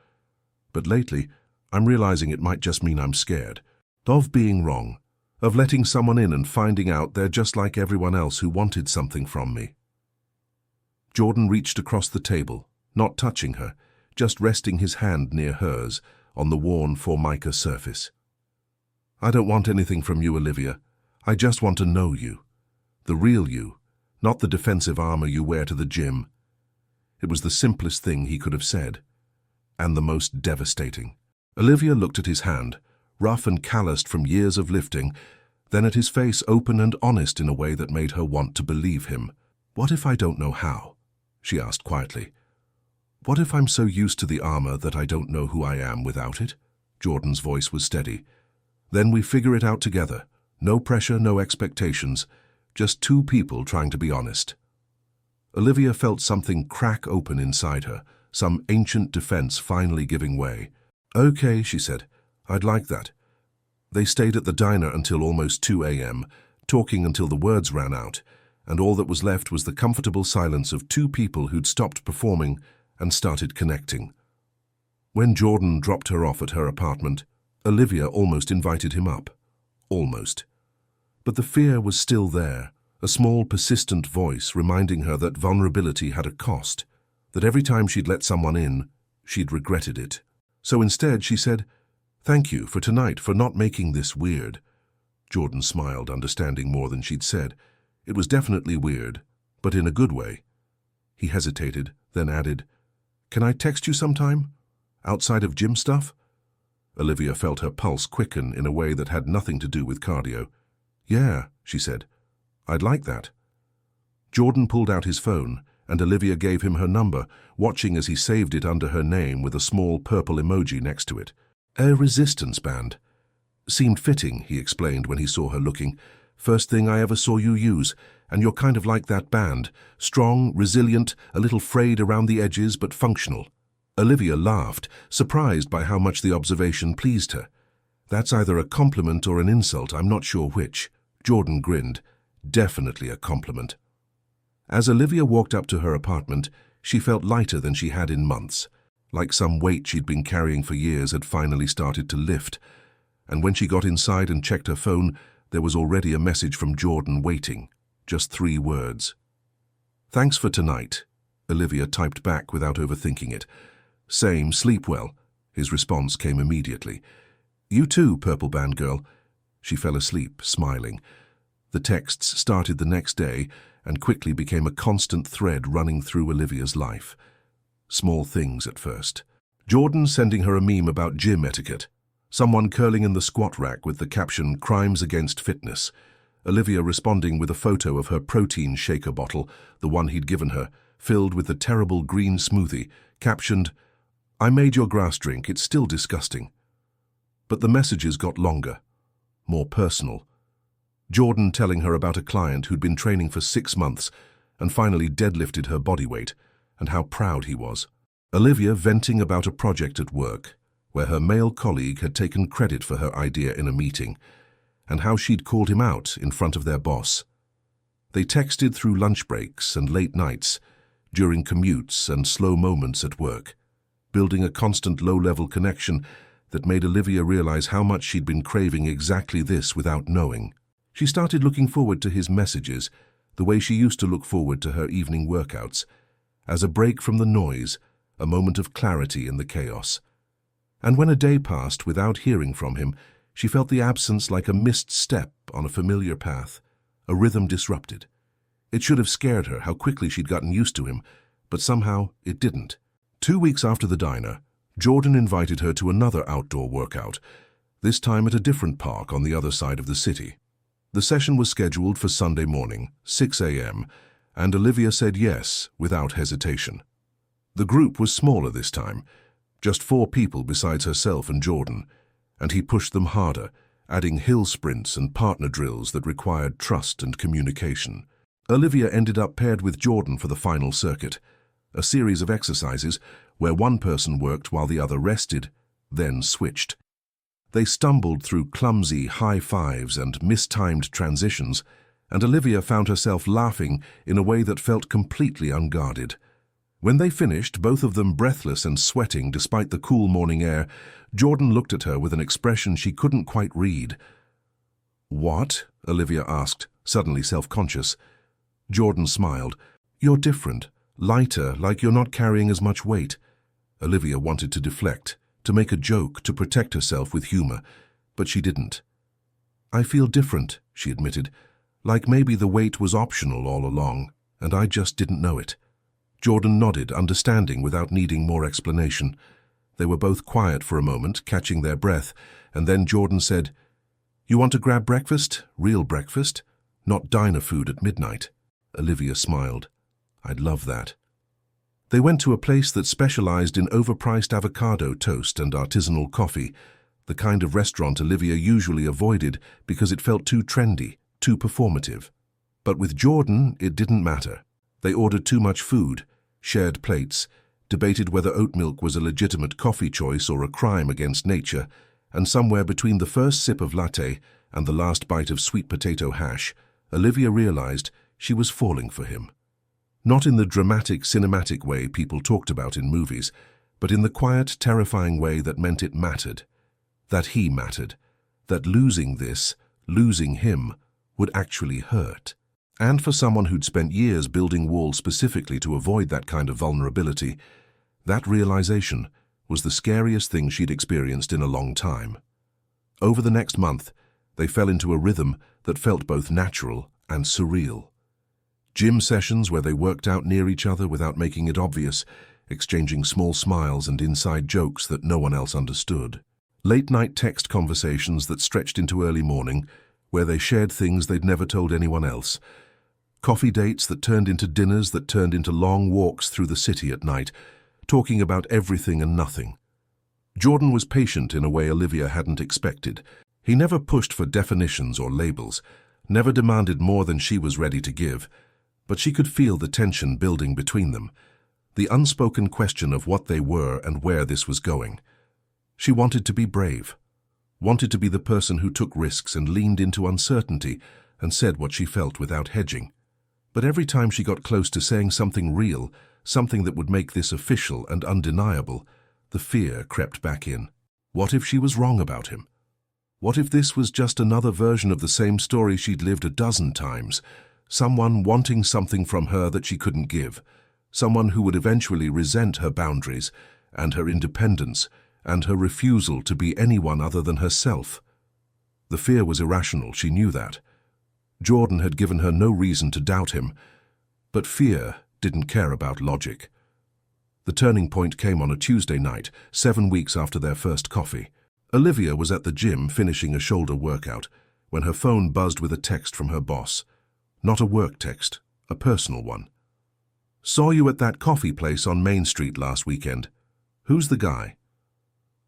Speaker 1: "But lately, I'm realizing it might just mean I'm scared. Of being wrong, of letting someone in and finding out they're just like everyone else who wanted something from me." Jordan reached across the table, not touching her, just resting his hand near hers on the worn Formica surface. "I don't want anything from you, Olivia. I just want to know you. The real you, not the defensive armor you wear to the gym." It was the simplest thing he could have said, and the most devastating. Olivia looked at his hand, rough and calloused from years of lifting, then at his face open and honest in a way that made her want to believe him. "What if I don't know how?" she asked quietly. "What if I'm so used to the armor that I don't know who I am without it?" Jordan's voice was steady. "Then we figure it out together. No pressure, no expectations. Just 2 people trying to be honest." Olivia felt something crack open inside her, some ancient defense finally giving way. "Okay," she said. "I'd like that." They stayed at the diner until almost 2 a.m., talking until the words ran out, and all that was left was the comfortable silence of 2 people who'd stopped performing and started connecting. When Jordan dropped her off at her apartment, Olivia almost invited him up. Almost. But the fear was still there, a small, persistent voice reminding her that vulnerability had a cost, that every time she'd let someone in, she'd regretted it. So instead she said, "Thank you for tonight, for not making this weird." Jordan smiled, understanding more than she'd said. It was definitely weird, but in a good way. He hesitated, then added, "Can I text you sometime? Outside of gym stuff?" Olivia felt her pulse quicken in a way that had nothing to do with cardio. "Yeah," she said. "I'd like that." Jordan pulled out his phone, and Olivia gave him her number, watching as he saved it under her name with a small purple emoji next to it. "A resistance band. Seemed fitting," he explained when he saw her looking. "First thing I ever saw you use, and you're kind of like that band. Strong, resilient, a little frayed around the edges, but functional." Olivia laughed, surprised by how much the observation pleased her. "That's either a compliment or an insult, I'm not sure which." Jordan grinned. "Definitely a compliment." As Olivia walked up to her apartment, she felt lighter than she had in months, like some weight she'd been carrying for years had finally started to lift. And when she got inside and checked her phone, there was already a message from Jordan waiting. Just 3 words. "Thanks for tonight," Olivia typed back without overthinking it. "Same, sleep well." His response came immediately. "You too, Purple Band Girl." She fell asleep, smiling. The texts started the next day and quickly became a constant thread running through Olivia's life. Small things at first. Jordan sending her a meme about gym etiquette. Someone curling in the squat rack with the caption, "Crimes Against Fitness." Olivia responding with a photo of her protein shaker bottle, the one he'd given her, filled with the terrible green smoothie, captioned, "I made your grass drink, it's still disgusting." But the messages got longer, more personal. Jordan telling her about a client who'd been training for 6 months and finally deadlifted her body weight, and how proud he was. Olivia venting about a project at work, where her male colleague had taken credit for her idea in a meeting, and how she'd called him out in front of their boss. They texted through lunch breaks and late nights, during commutes and slow moments at work, building a constant low-level connection that made Olivia realize how much she'd been craving exactly this without knowing. She started looking forward to his messages, the way she used to look forward to her evening workouts, as a break from the noise, a moment of clarity in the chaos. And when a day passed without hearing from him, she felt the absence like a missed step on a familiar path, a rhythm disrupted. It should have scared her how quickly she'd gotten used to him, but somehow it didn't. 2 weeks after the diner, Jordan invited her to another outdoor workout, this time at a different park on the other side of the city. The session was scheduled for Sunday morning, 6 a.m., and Olivia said yes without hesitation. The group was smaller this time, just 4 people besides herself and Jordan, and he pushed them harder, adding hill sprints and partner drills that required trust and communication. Olivia ended up paired with Jordan for the final circuit, a series of exercises where one person worked while the other rested, then switched. They stumbled through clumsy high fives and mistimed transitions, and Olivia found herself laughing in a way that felt completely unguarded. When they finished, both of them breathless and sweating despite the cool morning air, Jordan looked at her with an expression she couldn't quite read. "What?" Olivia asked, suddenly self-conscious. Jordan smiled. "You're different, lighter, like you're not carrying as much weight." Olivia wanted to deflect, to make a joke, to protect herself with humor, but she didn't. "I feel different," she admitted, "like maybe the weight was optional all along, and I just didn't know it." Jordan nodded, understanding without needing more explanation. They were both quiet for a moment, catching their breath, and then Jordan said, "You want to grab breakfast? Real breakfast? Not diner food at midnight?" Olivia smiled. "I'd love that." They went to a place that specialized in overpriced avocado toast and artisanal coffee, the kind of restaurant Olivia usually avoided because it felt too trendy, too performative. But with Jordan, it didn't matter. They ordered too much food, shared plates, debated whether oat milk was a legitimate coffee choice or a crime against nature, and somewhere between the first sip of latte and the last bite of sweet potato hash, Olivia realized she was falling for him. Not in the dramatic, cinematic way people talked about in movies, but in the quiet, terrifying way that meant it mattered. That he mattered. That losing this, losing him, would actually hurt. And for someone who'd spent years building walls specifically to avoid that kind of vulnerability, that realization was the scariest thing she'd experienced in a long time. Over the next month, they fell into a rhythm that felt both natural and surreal. Gym sessions where they worked out near each other without making it obvious, exchanging small smiles and inside jokes that no one else understood. Late-night text conversations that stretched into early morning, where they shared things they'd never told anyone else. Coffee dates that turned into dinners that turned into long walks through the city at night, talking about everything and nothing. Jordan was patient in a way Olivia hadn't expected. He never pushed for definitions or labels, never demanded more than she was ready to give, but she could feel the tension building between them, the unspoken question of what they were and where this was going. She wanted to be brave, wanted to be the person who took risks and leaned into uncertainty and said what she felt without hedging. But every time she got close to saying something real, something that would make this official and undeniable, the fear crept back in. What if she was wrong about him? What if this was just another version of the same story she'd lived a dozen times? Someone wanting something from her that she couldn't give. Someone who would eventually resent her boundaries and her independence and her refusal to be anyone other than herself. The fear was irrational, she knew that. Jordan had given her no reason to doubt him, but fear didn't care about logic. The turning point came on a Tuesday night, 7 weeks after their first coffee. Olivia was at the gym finishing a shoulder workout when her phone buzzed with a text from her boss. Not a work text, a personal one. "Saw you at that coffee place on Main Street last weekend. Who's the guy?"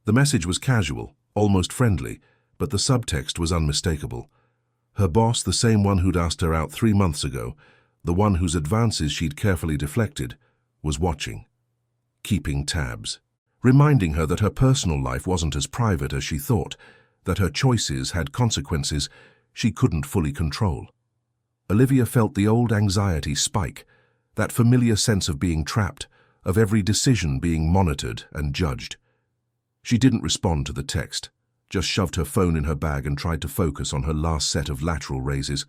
Speaker 1: The message was casual, almost friendly, but the subtext was unmistakable. Her boss, the same one who'd asked her out 3 months ago, the one whose advances she'd carefully deflected, was watching, keeping tabs, reminding her that her personal life wasn't as private as she thought, that her choices had consequences she couldn't fully control. Olivia felt the old anxiety spike, that familiar sense of being trapped, of every decision being monitored and judged. She didn't respond to the text, just shoved her phone in her bag and tried to focus on her last set of lateral raises.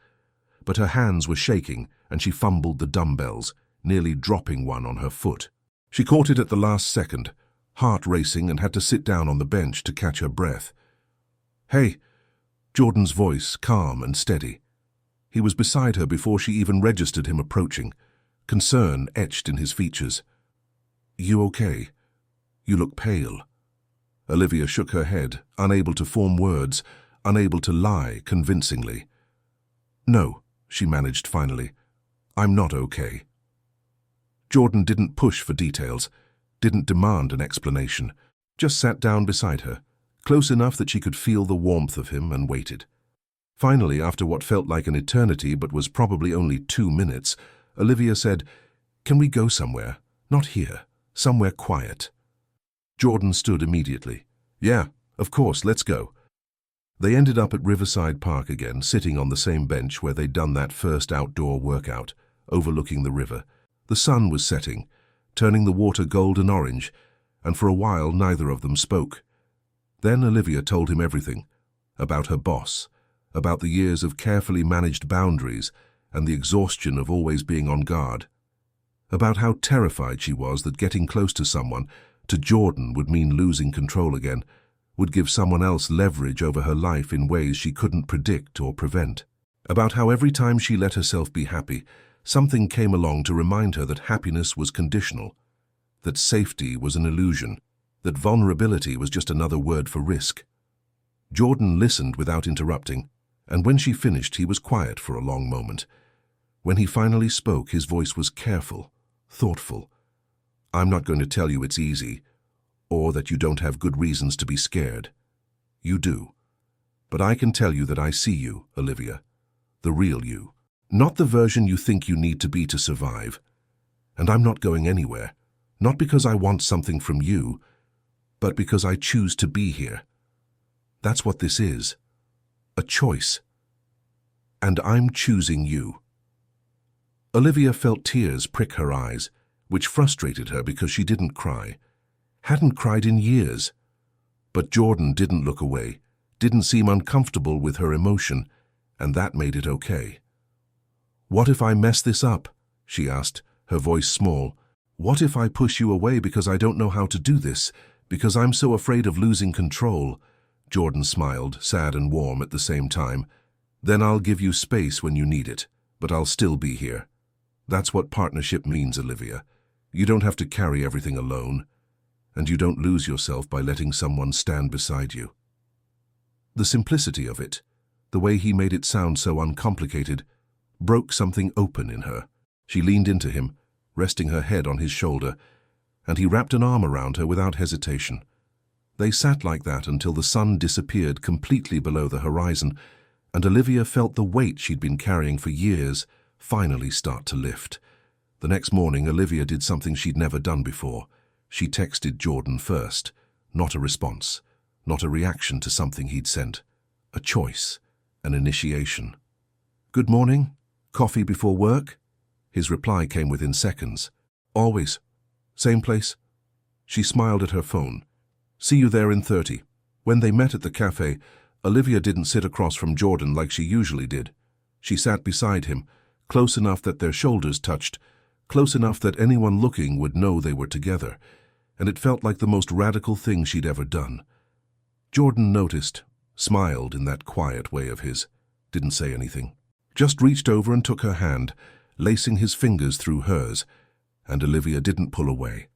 Speaker 1: But her hands were shaking and she fumbled the dumbbells, nearly dropping one on her foot. She caught it at the last second, heart racing, and had to sit down on the bench to catch her breath. "Hey," Jordan's voice calm and steady. He was beside her before she even registered him approaching, concern etched in his features. "You okay? You look pale." Olivia shook her head, unable to form words, unable to lie convincingly. "No," she managed finally. "I'm not okay." Jordan didn't push for details, didn't demand an explanation, just sat down beside her, close enough that she could feel the warmth of him, and waited. Finally, after what felt like an eternity but was probably only 2 minutes, Olivia said, "Can we go somewhere? Not here. Somewhere quiet." Jordan stood immediately. "Yeah, of course, let's go." They ended up at Riverside Park again, sitting on the same bench where they'd done that first outdoor workout, overlooking the river. The sun was setting, turning the water golden orange, and for a while neither of them spoke. Then Olivia told him everything, about her boss, about the years of carefully managed boundaries and the exhaustion of always being on guard, about how terrified she was that getting close to someone, to Jordan, would mean losing control again, would give someone else leverage over her life in ways she couldn't predict or prevent, about how every time she let herself be happy, something came along to remind her that happiness was conditional, that safety was an illusion, that vulnerability was just another word for risk. Jordan listened without interrupting, and when she finished, he was quiet for a long moment. When he finally spoke, his voice was careful, thoughtful. "I'm not going to tell you it's easy, or that you don't have good reasons to be scared. You do. But I can tell you that I see you, Olivia, the real you. Not the version you think you need to be to survive. And I'm not going anywhere, not because I want something from you, but because I choose to be here. That's what this is. A choice. And I'm choosing you." Olivia felt tears prick her eyes, which frustrated her because she didn't cry. Hadn't cried in years. But Jordan didn't look away, didn't seem uncomfortable with her emotion, and that made it okay. "What if I mess this up?" she asked, her voice small. "What if I push you away because I don't know how to do this, because I'm so afraid of losing control?" Jordan smiled, sad and warm at the same time. "Then I'll give you space when you need it, but I'll still be here. That's what partnership means, Olivia. You don't have to carry everything alone, and you don't lose yourself by letting someone stand beside you." The simplicity of it, the way he made it sound so uncomplicated, broke something open in her. She leaned into him, resting her head on his shoulder, and he wrapped an arm around her without hesitation. They sat like that until the sun disappeared completely below the horizon, and Olivia felt the weight she'd been carrying for years finally start to lift. The next morning, Olivia did something she'd never done before. She texted Jordan first. Not a response, not a reaction to something he'd sent. A choice, an initiation. "Good morning? Coffee before work?" His reply came within seconds. "Always. Same place?" She smiled at her phone. "See you there in 30. When they met at the cafe, Olivia didn't sit across from Jordan like she usually did. She sat beside him, close enough that their shoulders touched, close enough that anyone looking would know they were together, and it felt like the most radical thing she'd ever done. Jordan noticed, smiled in that quiet way of his, didn't say anything, just reached over and took her hand, lacing his fingers through hers, and Olivia didn't pull away.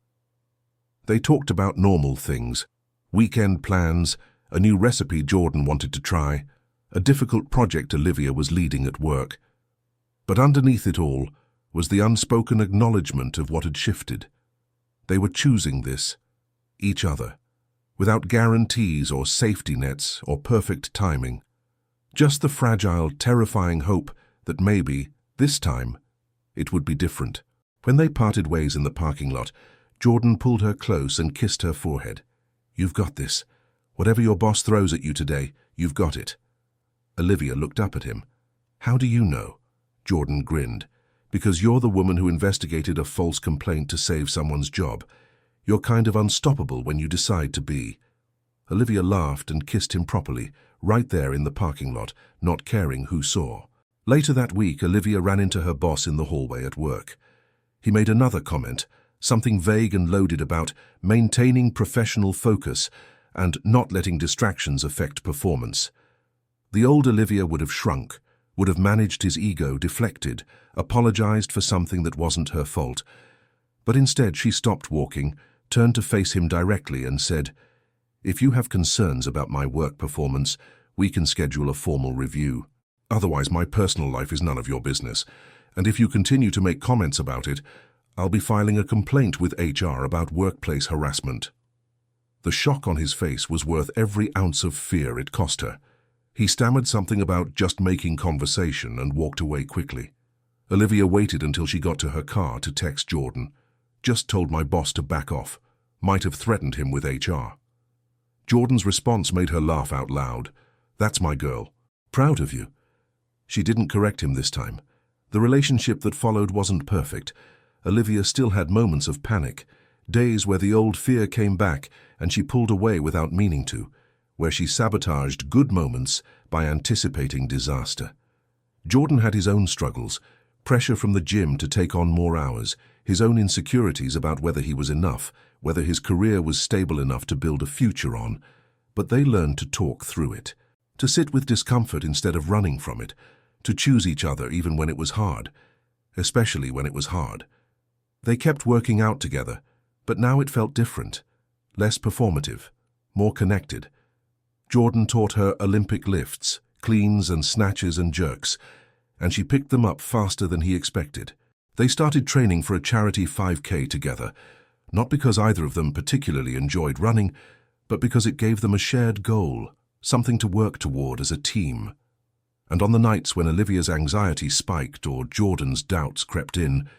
Speaker 1: They talked about normal things, weekend plans, a new recipe Jordan wanted to try, a difficult project Olivia was leading at work. But underneath it all was the unspoken acknowledgement of what had shifted. They were choosing this, each other, without guarantees or safety nets or perfect timing. Just the fragile, terrifying hope that maybe, this time, it would be different. When they parted ways in the parking lot, Jordan pulled her close and kissed her forehead. "You've got this. Whatever your boss throws at you today, you've got it." Olivia looked up at him. "How do you know?" Jordan grinned. "Because you're the woman who investigated a false complaint to save someone's job. You're kind of unstoppable when you decide to be." Olivia laughed and kissed him properly, right there in the parking lot, not caring who saw. Later that week, Olivia ran into her boss in the hallway at work. He made another comment, something vague and loaded about maintaining professional focus and not letting distractions affect performance. The old Olivia would have shrunk, would have managed his ego, deflected, apologized for something that wasn't her fault. But instead she stopped walking, turned to face him directly and said, "If you have concerns about my work performance, we can schedule a formal review. Otherwise, my personal life is none of your business. And if you continue to make comments about it, I'll be filing a complaint with HR about workplace harassment." The shock on his face was worth every ounce of fear it cost her. He stammered something about just making conversation and walked away quickly. Olivia waited until she got to her car to text Jordan. "Just told my boss to back off. Might have threatened him with HR." Jordan's response made her laugh out loud. "That's my girl. Proud of you." She didn't correct him this time. The relationship that followed wasn't perfect. Olivia still had moments of panic, days where the old fear came back and she pulled away without meaning to, where she sabotaged good moments by anticipating disaster. Jordan had his own struggles, pressure from the gym to take on more hours, his own insecurities about whether he was enough, whether his career was stable enough to build a future on. But they learned to talk through it, to sit with discomfort instead of running from it, to choose each other even when it was hard, especially when it was hard. They kept working out together, but now it felt different, less performative, more connected. Jordan taught her Olympic lifts, cleans and snatches and jerks, and she picked them up faster than he expected. They started training for a charity 5K together, not because either of them particularly enjoyed running, but because it gave them a shared goal, something to work toward as a team. And on the nights when Olivia's anxiety spiked or Jordan's doubts crept in,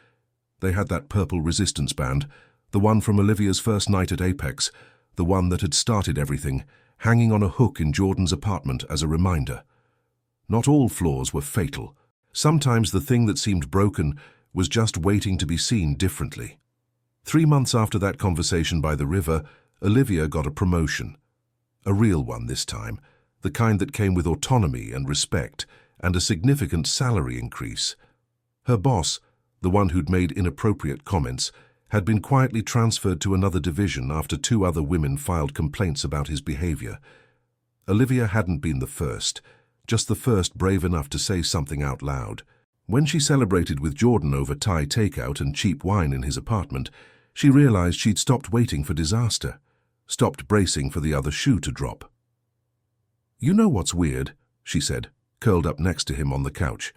Speaker 1: they had that purple resistance band, the one from Olivia's first night at Apex, the one that had started everything, hanging on a hook in Jordan's apartment as a reminder. Not all flaws were fatal. Sometimes the thing that seemed broken was just waiting to be seen differently. 3 months after that conversation by the river, Olivia got a promotion. A real one this time, the kind that came with autonomy and respect, and a significant salary increase. Her boss, the one who'd made inappropriate comments, had been quietly transferred to another division after 2 other women filed complaints about his behavior. Olivia hadn't been the first, just the first brave enough to say something out loud. When she celebrated with Jordan over Thai takeout and cheap wine in his apartment, she realized she'd stopped waiting for disaster, stopped bracing for the other shoe to drop. "You know what's weird?" she said, curled up next to him on the couch.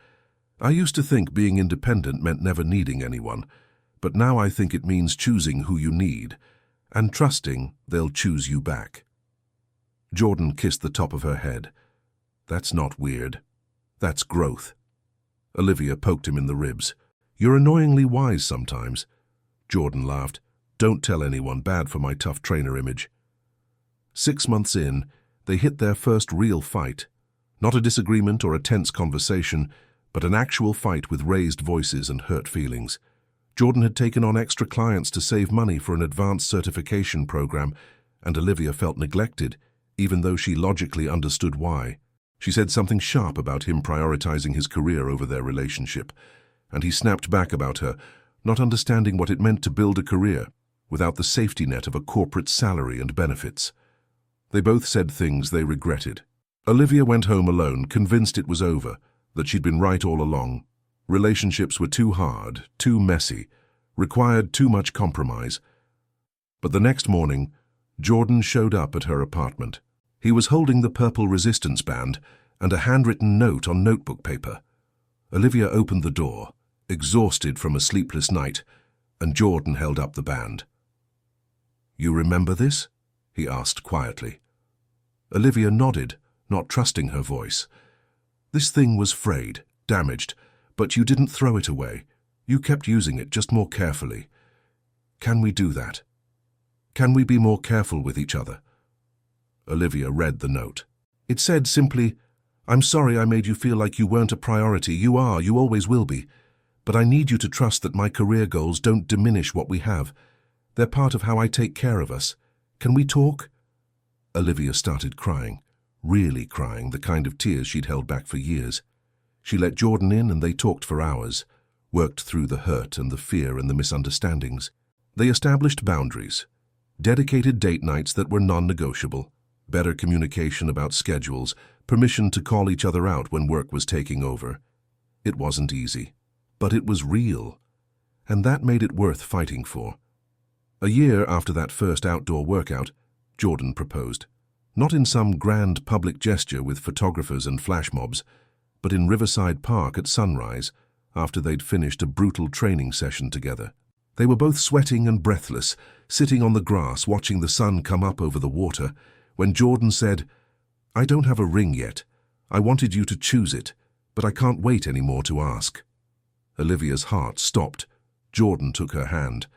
Speaker 1: "I used to think being independent meant never needing anyone, but now I think it means choosing who you need, and trusting they'll choose you back." Jordan kissed the top of her head. "That's not weird," That's growth. Olivia poked him in the ribs. You're annoyingly wise sometimes. Jordan laughed. Don't tell anyone, bad for my tough trainer image. 6 months in, they hit their first real fight. Not a disagreement or a tense conversation, but an actual fight with raised voices and hurt feelings. Jordan had taken on extra clients to save money for an advanced certification program, and Olivia felt neglected, even though she logically understood why. She said something sharp about him prioritizing his career over their relationship, and he snapped back about her, not understanding what it meant to build a career without the safety net of a corporate salary and benefits. They both said things they regretted. Olivia went home alone, convinced it was over, that she'd been right all along. Relationships were too hard, too messy, required too much compromise. But the next morning, Jordan showed up at her apartment. He was holding the purple resistance band and a handwritten note on notebook paper. Olivia opened the door, exhausted from a sleepless night, and Jordan held up the band. "You remember this?" he asked quietly. Olivia nodded, not trusting her voice. "This thing was frayed, damaged, but you didn't throw it away. You kept using it, just more carefully. Can we do that? Can we be more careful with each other?" Olivia read the note. It said simply, "I'm sorry I made you feel like you weren't a priority. You are, you always will be. But I need you to trust that my career goals don't diminish what we have. They're part of how I take care of us. Can we talk?" Olivia started crying, really crying, the kind of tears she'd held back for years. She let Jordan in and they talked for hours, worked through the hurt and the fear and the misunderstandings. They established boundaries, dedicated date nights that were non-negotiable, better communication about schedules, permission to call each other out when work was taking over. It wasn't easy, but it was real, and that made it worth fighting for. A year after that first outdoor workout, Jordan proposed. Not in some grand public gesture with photographers and flash mobs, but in Riverside Park at sunrise, after they'd finished a brutal training session together. They were both sweating and breathless, sitting on the grass watching the sun come up over the water, when Jordan said, "I don't have a ring yet. I wanted you to choose it, but I can't wait any more to ask." Olivia's heart stopped. Jordan took her hand.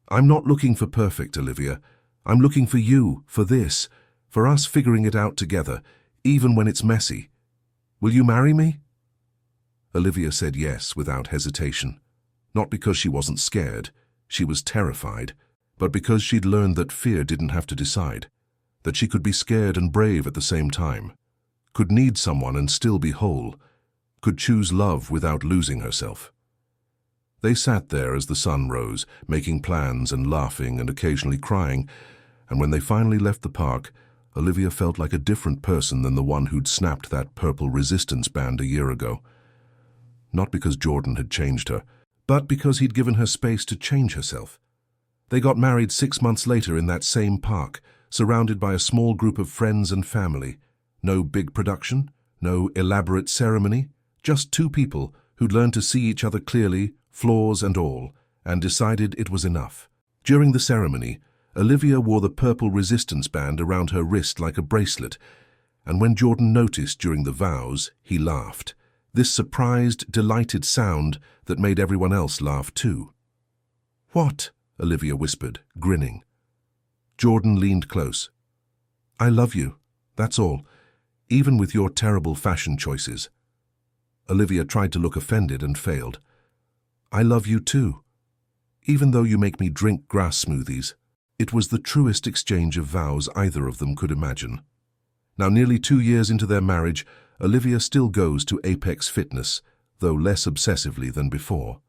Speaker 1: "I'm not looking for perfect, Olivia. I'm looking for you, for this, for us figuring it out together, even when it's messy. Will you marry me?" Olivia said yes without hesitation. Not because she wasn't scared, she was terrified, but because she'd learned that fear didn't have to decide, that she could be scared and brave at the same time, could need someone and still be whole, could choose love without losing herself. They sat there as the sun rose, making plans and laughing and occasionally crying, and when they finally left the park, Olivia felt like a different person than the one who'd snapped that purple resistance band a year ago. Not because Jordan had changed her, but because he'd given her space to change herself. They got married 6 months later in that same park, surrounded by a small group of friends and family. No big production, no elaborate ceremony, just two people who'd learned to see each other clearly, flaws and all, and decided it was enough. During the ceremony, Olivia wore the purple resistance band around her wrist like a bracelet, and when Jordan noticed during the vows, he laughed. This surprised, delighted sound that made everyone else laugh too. "What?" Olivia whispered, grinning. Jordan leaned close. "I love you, that's all, even with your terrible fashion choices." Olivia tried to look offended and failed. "I love you too, even though you make me drink grass smoothies." It was the truest exchange of vows either of them could imagine. Now, nearly 2 years into their marriage, Olivia still goes to Apex Fitness, though less obsessively than before.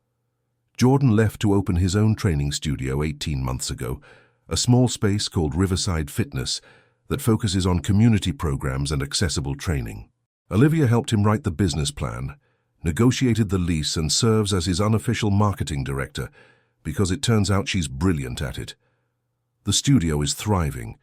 Speaker 1: Jordan left to open his own training studio 18 months ago, a small space called Riverside Fitness that focuses on community programs and accessible training. Olivia helped him write the business plan, negotiated the lease, and serves as his unofficial marketing director, because it turns out she's brilliant at it. The studio is thriving.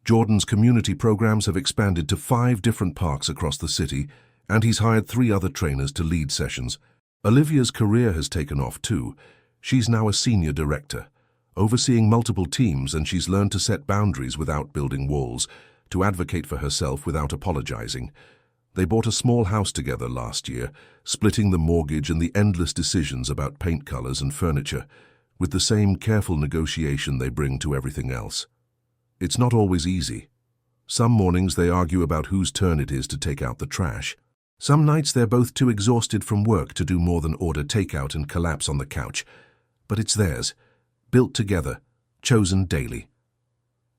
Speaker 1: Jordan's community programs have expanded to 5 different parks across the city, and he's hired 3 other trainers to lead sessions. Olivia's career has taken off too. She's now a senior director, overseeing multiple teams, and she's learned to set boundaries without building walls, to advocate for herself without apologizing. They bought a small house together last year, splitting the mortgage and the endless decisions about paint colors and furniture, with the same careful negotiation they bring to everything else. It's not always easy. Some mornings they argue about whose turn it is to take out the trash. Some nights they're both too exhausted from work to do more than order takeout and collapse on the couch. But it's theirs, built together, chosen daily.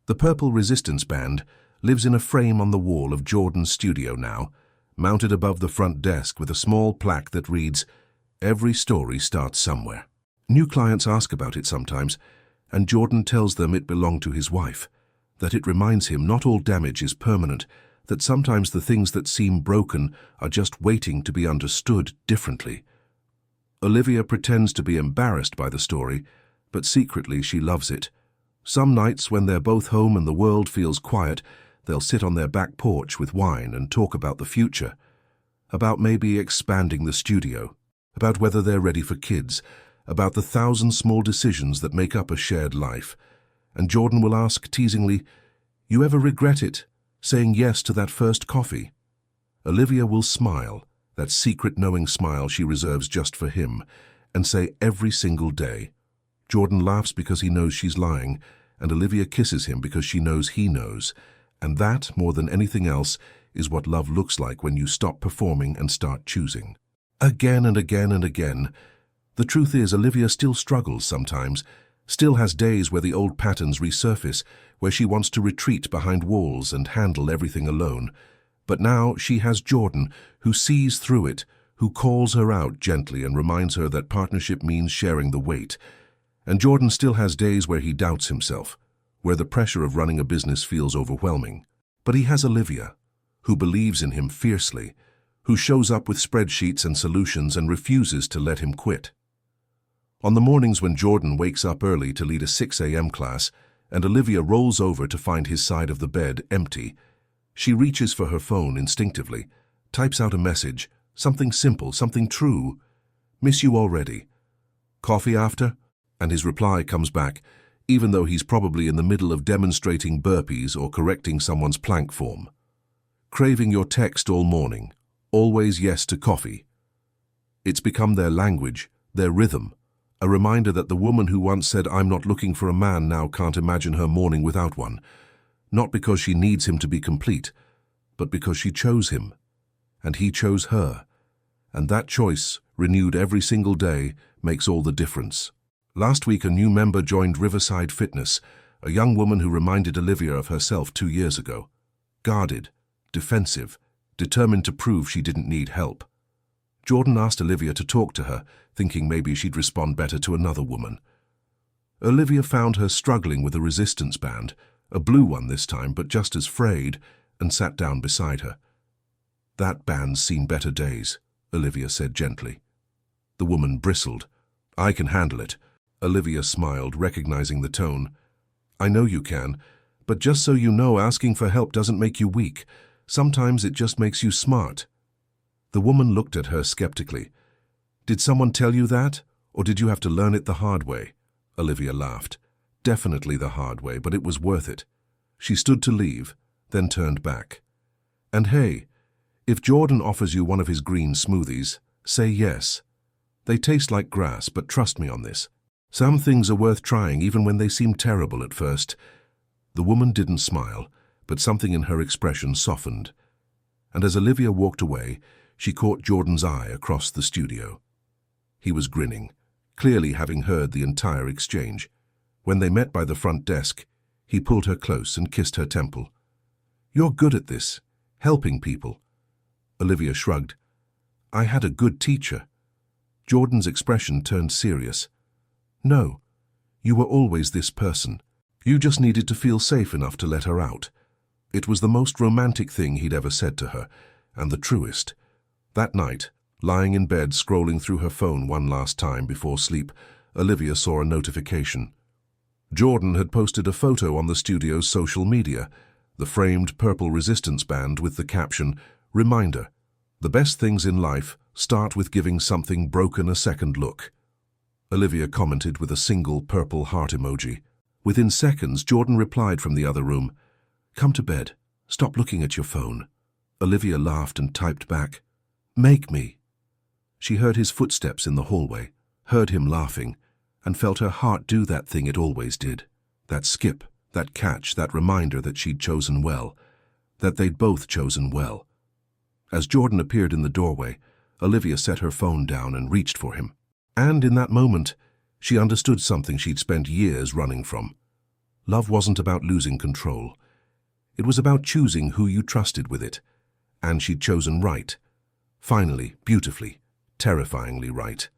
Speaker 1: The Purple Resistance Band lives in a frame on the wall of Jordan's studio now, mounted above the front desk with a small plaque that reads, "Every story starts somewhere." New clients ask about it sometimes, and Jordan tells them it belonged to his wife, that it reminds him not all damage is permanent, that sometimes the things that seem broken are just waiting to be understood differently. Olivia pretends to be embarrassed by the story, but secretly she loves it. Some nights when they're both home and the world feels quiet, they'll sit on their back porch with wine and talk about the future, about maybe expanding the studio, about whether they're ready for kids, about the 1,000 small decisions that make up a shared life. And Jordan will ask teasingly, "You ever regret it, saying yes to that first coffee?" Olivia will smile, that secret knowing smile she reserves just for him, and say every single day. Jordan laughs because he knows she's lying, and Olivia kisses him because she knows he knows. And that, more than anything else, is what love looks like when you stop performing and start choosing. Again and again and again. The truth is, Olivia still struggles sometimes, still has days where the old patterns resurface, where she wants to retreat behind walls and handle everything alone. But now she has Jordan, who sees through it, who calls her out gently and reminds her that partnership means sharing the weight. And Jordan still has days where he doubts himself, where the pressure of running a business feels overwhelming. But he has Olivia, who believes in him fiercely, who shows up with spreadsheets and solutions and refuses to let him quit. On the mornings when Jordan wakes up early to lead a 6 a.m. class and Olivia rolls over to find his side of the bed empty, she reaches for her phone instinctively, types out a message, something simple, something true. "Miss you already. Coffee after?" And his reply comes back, even though he's probably in the middle of demonstrating burpees or correcting someone's plank form. "Craving your text all morning. Always yes to coffee." It's become their language, their rhythm, a reminder that the woman who once said, "I'm not looking for a man," now can't imagine her morning without one. Not because she needs him to be complete, but because she chose him, and he chose her. And that choice, renewed every single day, makes all the difference. Last week, a new member joined Riverside Fitness, a young woman who reminded Olivia of herself 2 years ago. Guarded, defensive, determined to prove she didn't need help. Jordan asked Olivia to talk to her, thinking maybe she'd respond better to another woman. Olivia found her struggling with a resistance band, a blue one this time, but just as frayed, and sat down beside her. "That band's seen better days," Olivia said gently. The woman bristled. "I can handle it." Olivia smiled, recognizing the tone. "I know you can, but just so you know, asking for help doesn't make you weak. Sometimes it just makes you smart." The woman looked at her skeptically. "Did someone tell you that, or did you have to learn it the hard way?" Olivia laughed. "Definitely the hard way, but it was worth it." She stood to leave, then turned back. "And hey, if Jordan offers you one of his green smoothies, say yes. They taste like grass, but trust me on this. Some things are worth trying even when they seem terrible at first." The woman didn't smile, but something in her expression softened. And as Olivia walked away, she caught Jordan's eye across the studio. He was grinning, clearly having heard the entire exchange. When they met by the front desk, he pulled her close and kissed her temple. "You're good at this, helping people." Olivia shrugged. "I had a good teacher." Jordan's expression turned serious. "No, you were always this person. You just needed to feel safe enough to let her out." It was the most romantic thing he'd ever said to her, and the truest. That night, lying in bed scrolling through her phone one last time before sleep, Olivia saw a notification. Jordan had posted a photo on the studio's social media, the framed purple resistance band with the caption, "Reminder, the best things in life start with giving something broken a second look." Olivia commented with a single purple heart emoji. Within seconds, Jordan replied from the other room, "Come to bed. Stop looking at your phone." Olivia laughed and typed back, "Make me." She heard his footsteps in the hallway, heard him laughing, and felt her heart do that thing it always did. That skip, that catch, that reminder that she'd chosen well, that they'd both chosen well. As Jordan appeared in the doorway, Olivia set her phone down and reached for him. And in that moment, she understood something she'd spent years running from. Love wasn't about losing control. It was about choosing who you trusted with it. And she'd chosen right. Finally, beautifully, terrifyingly right.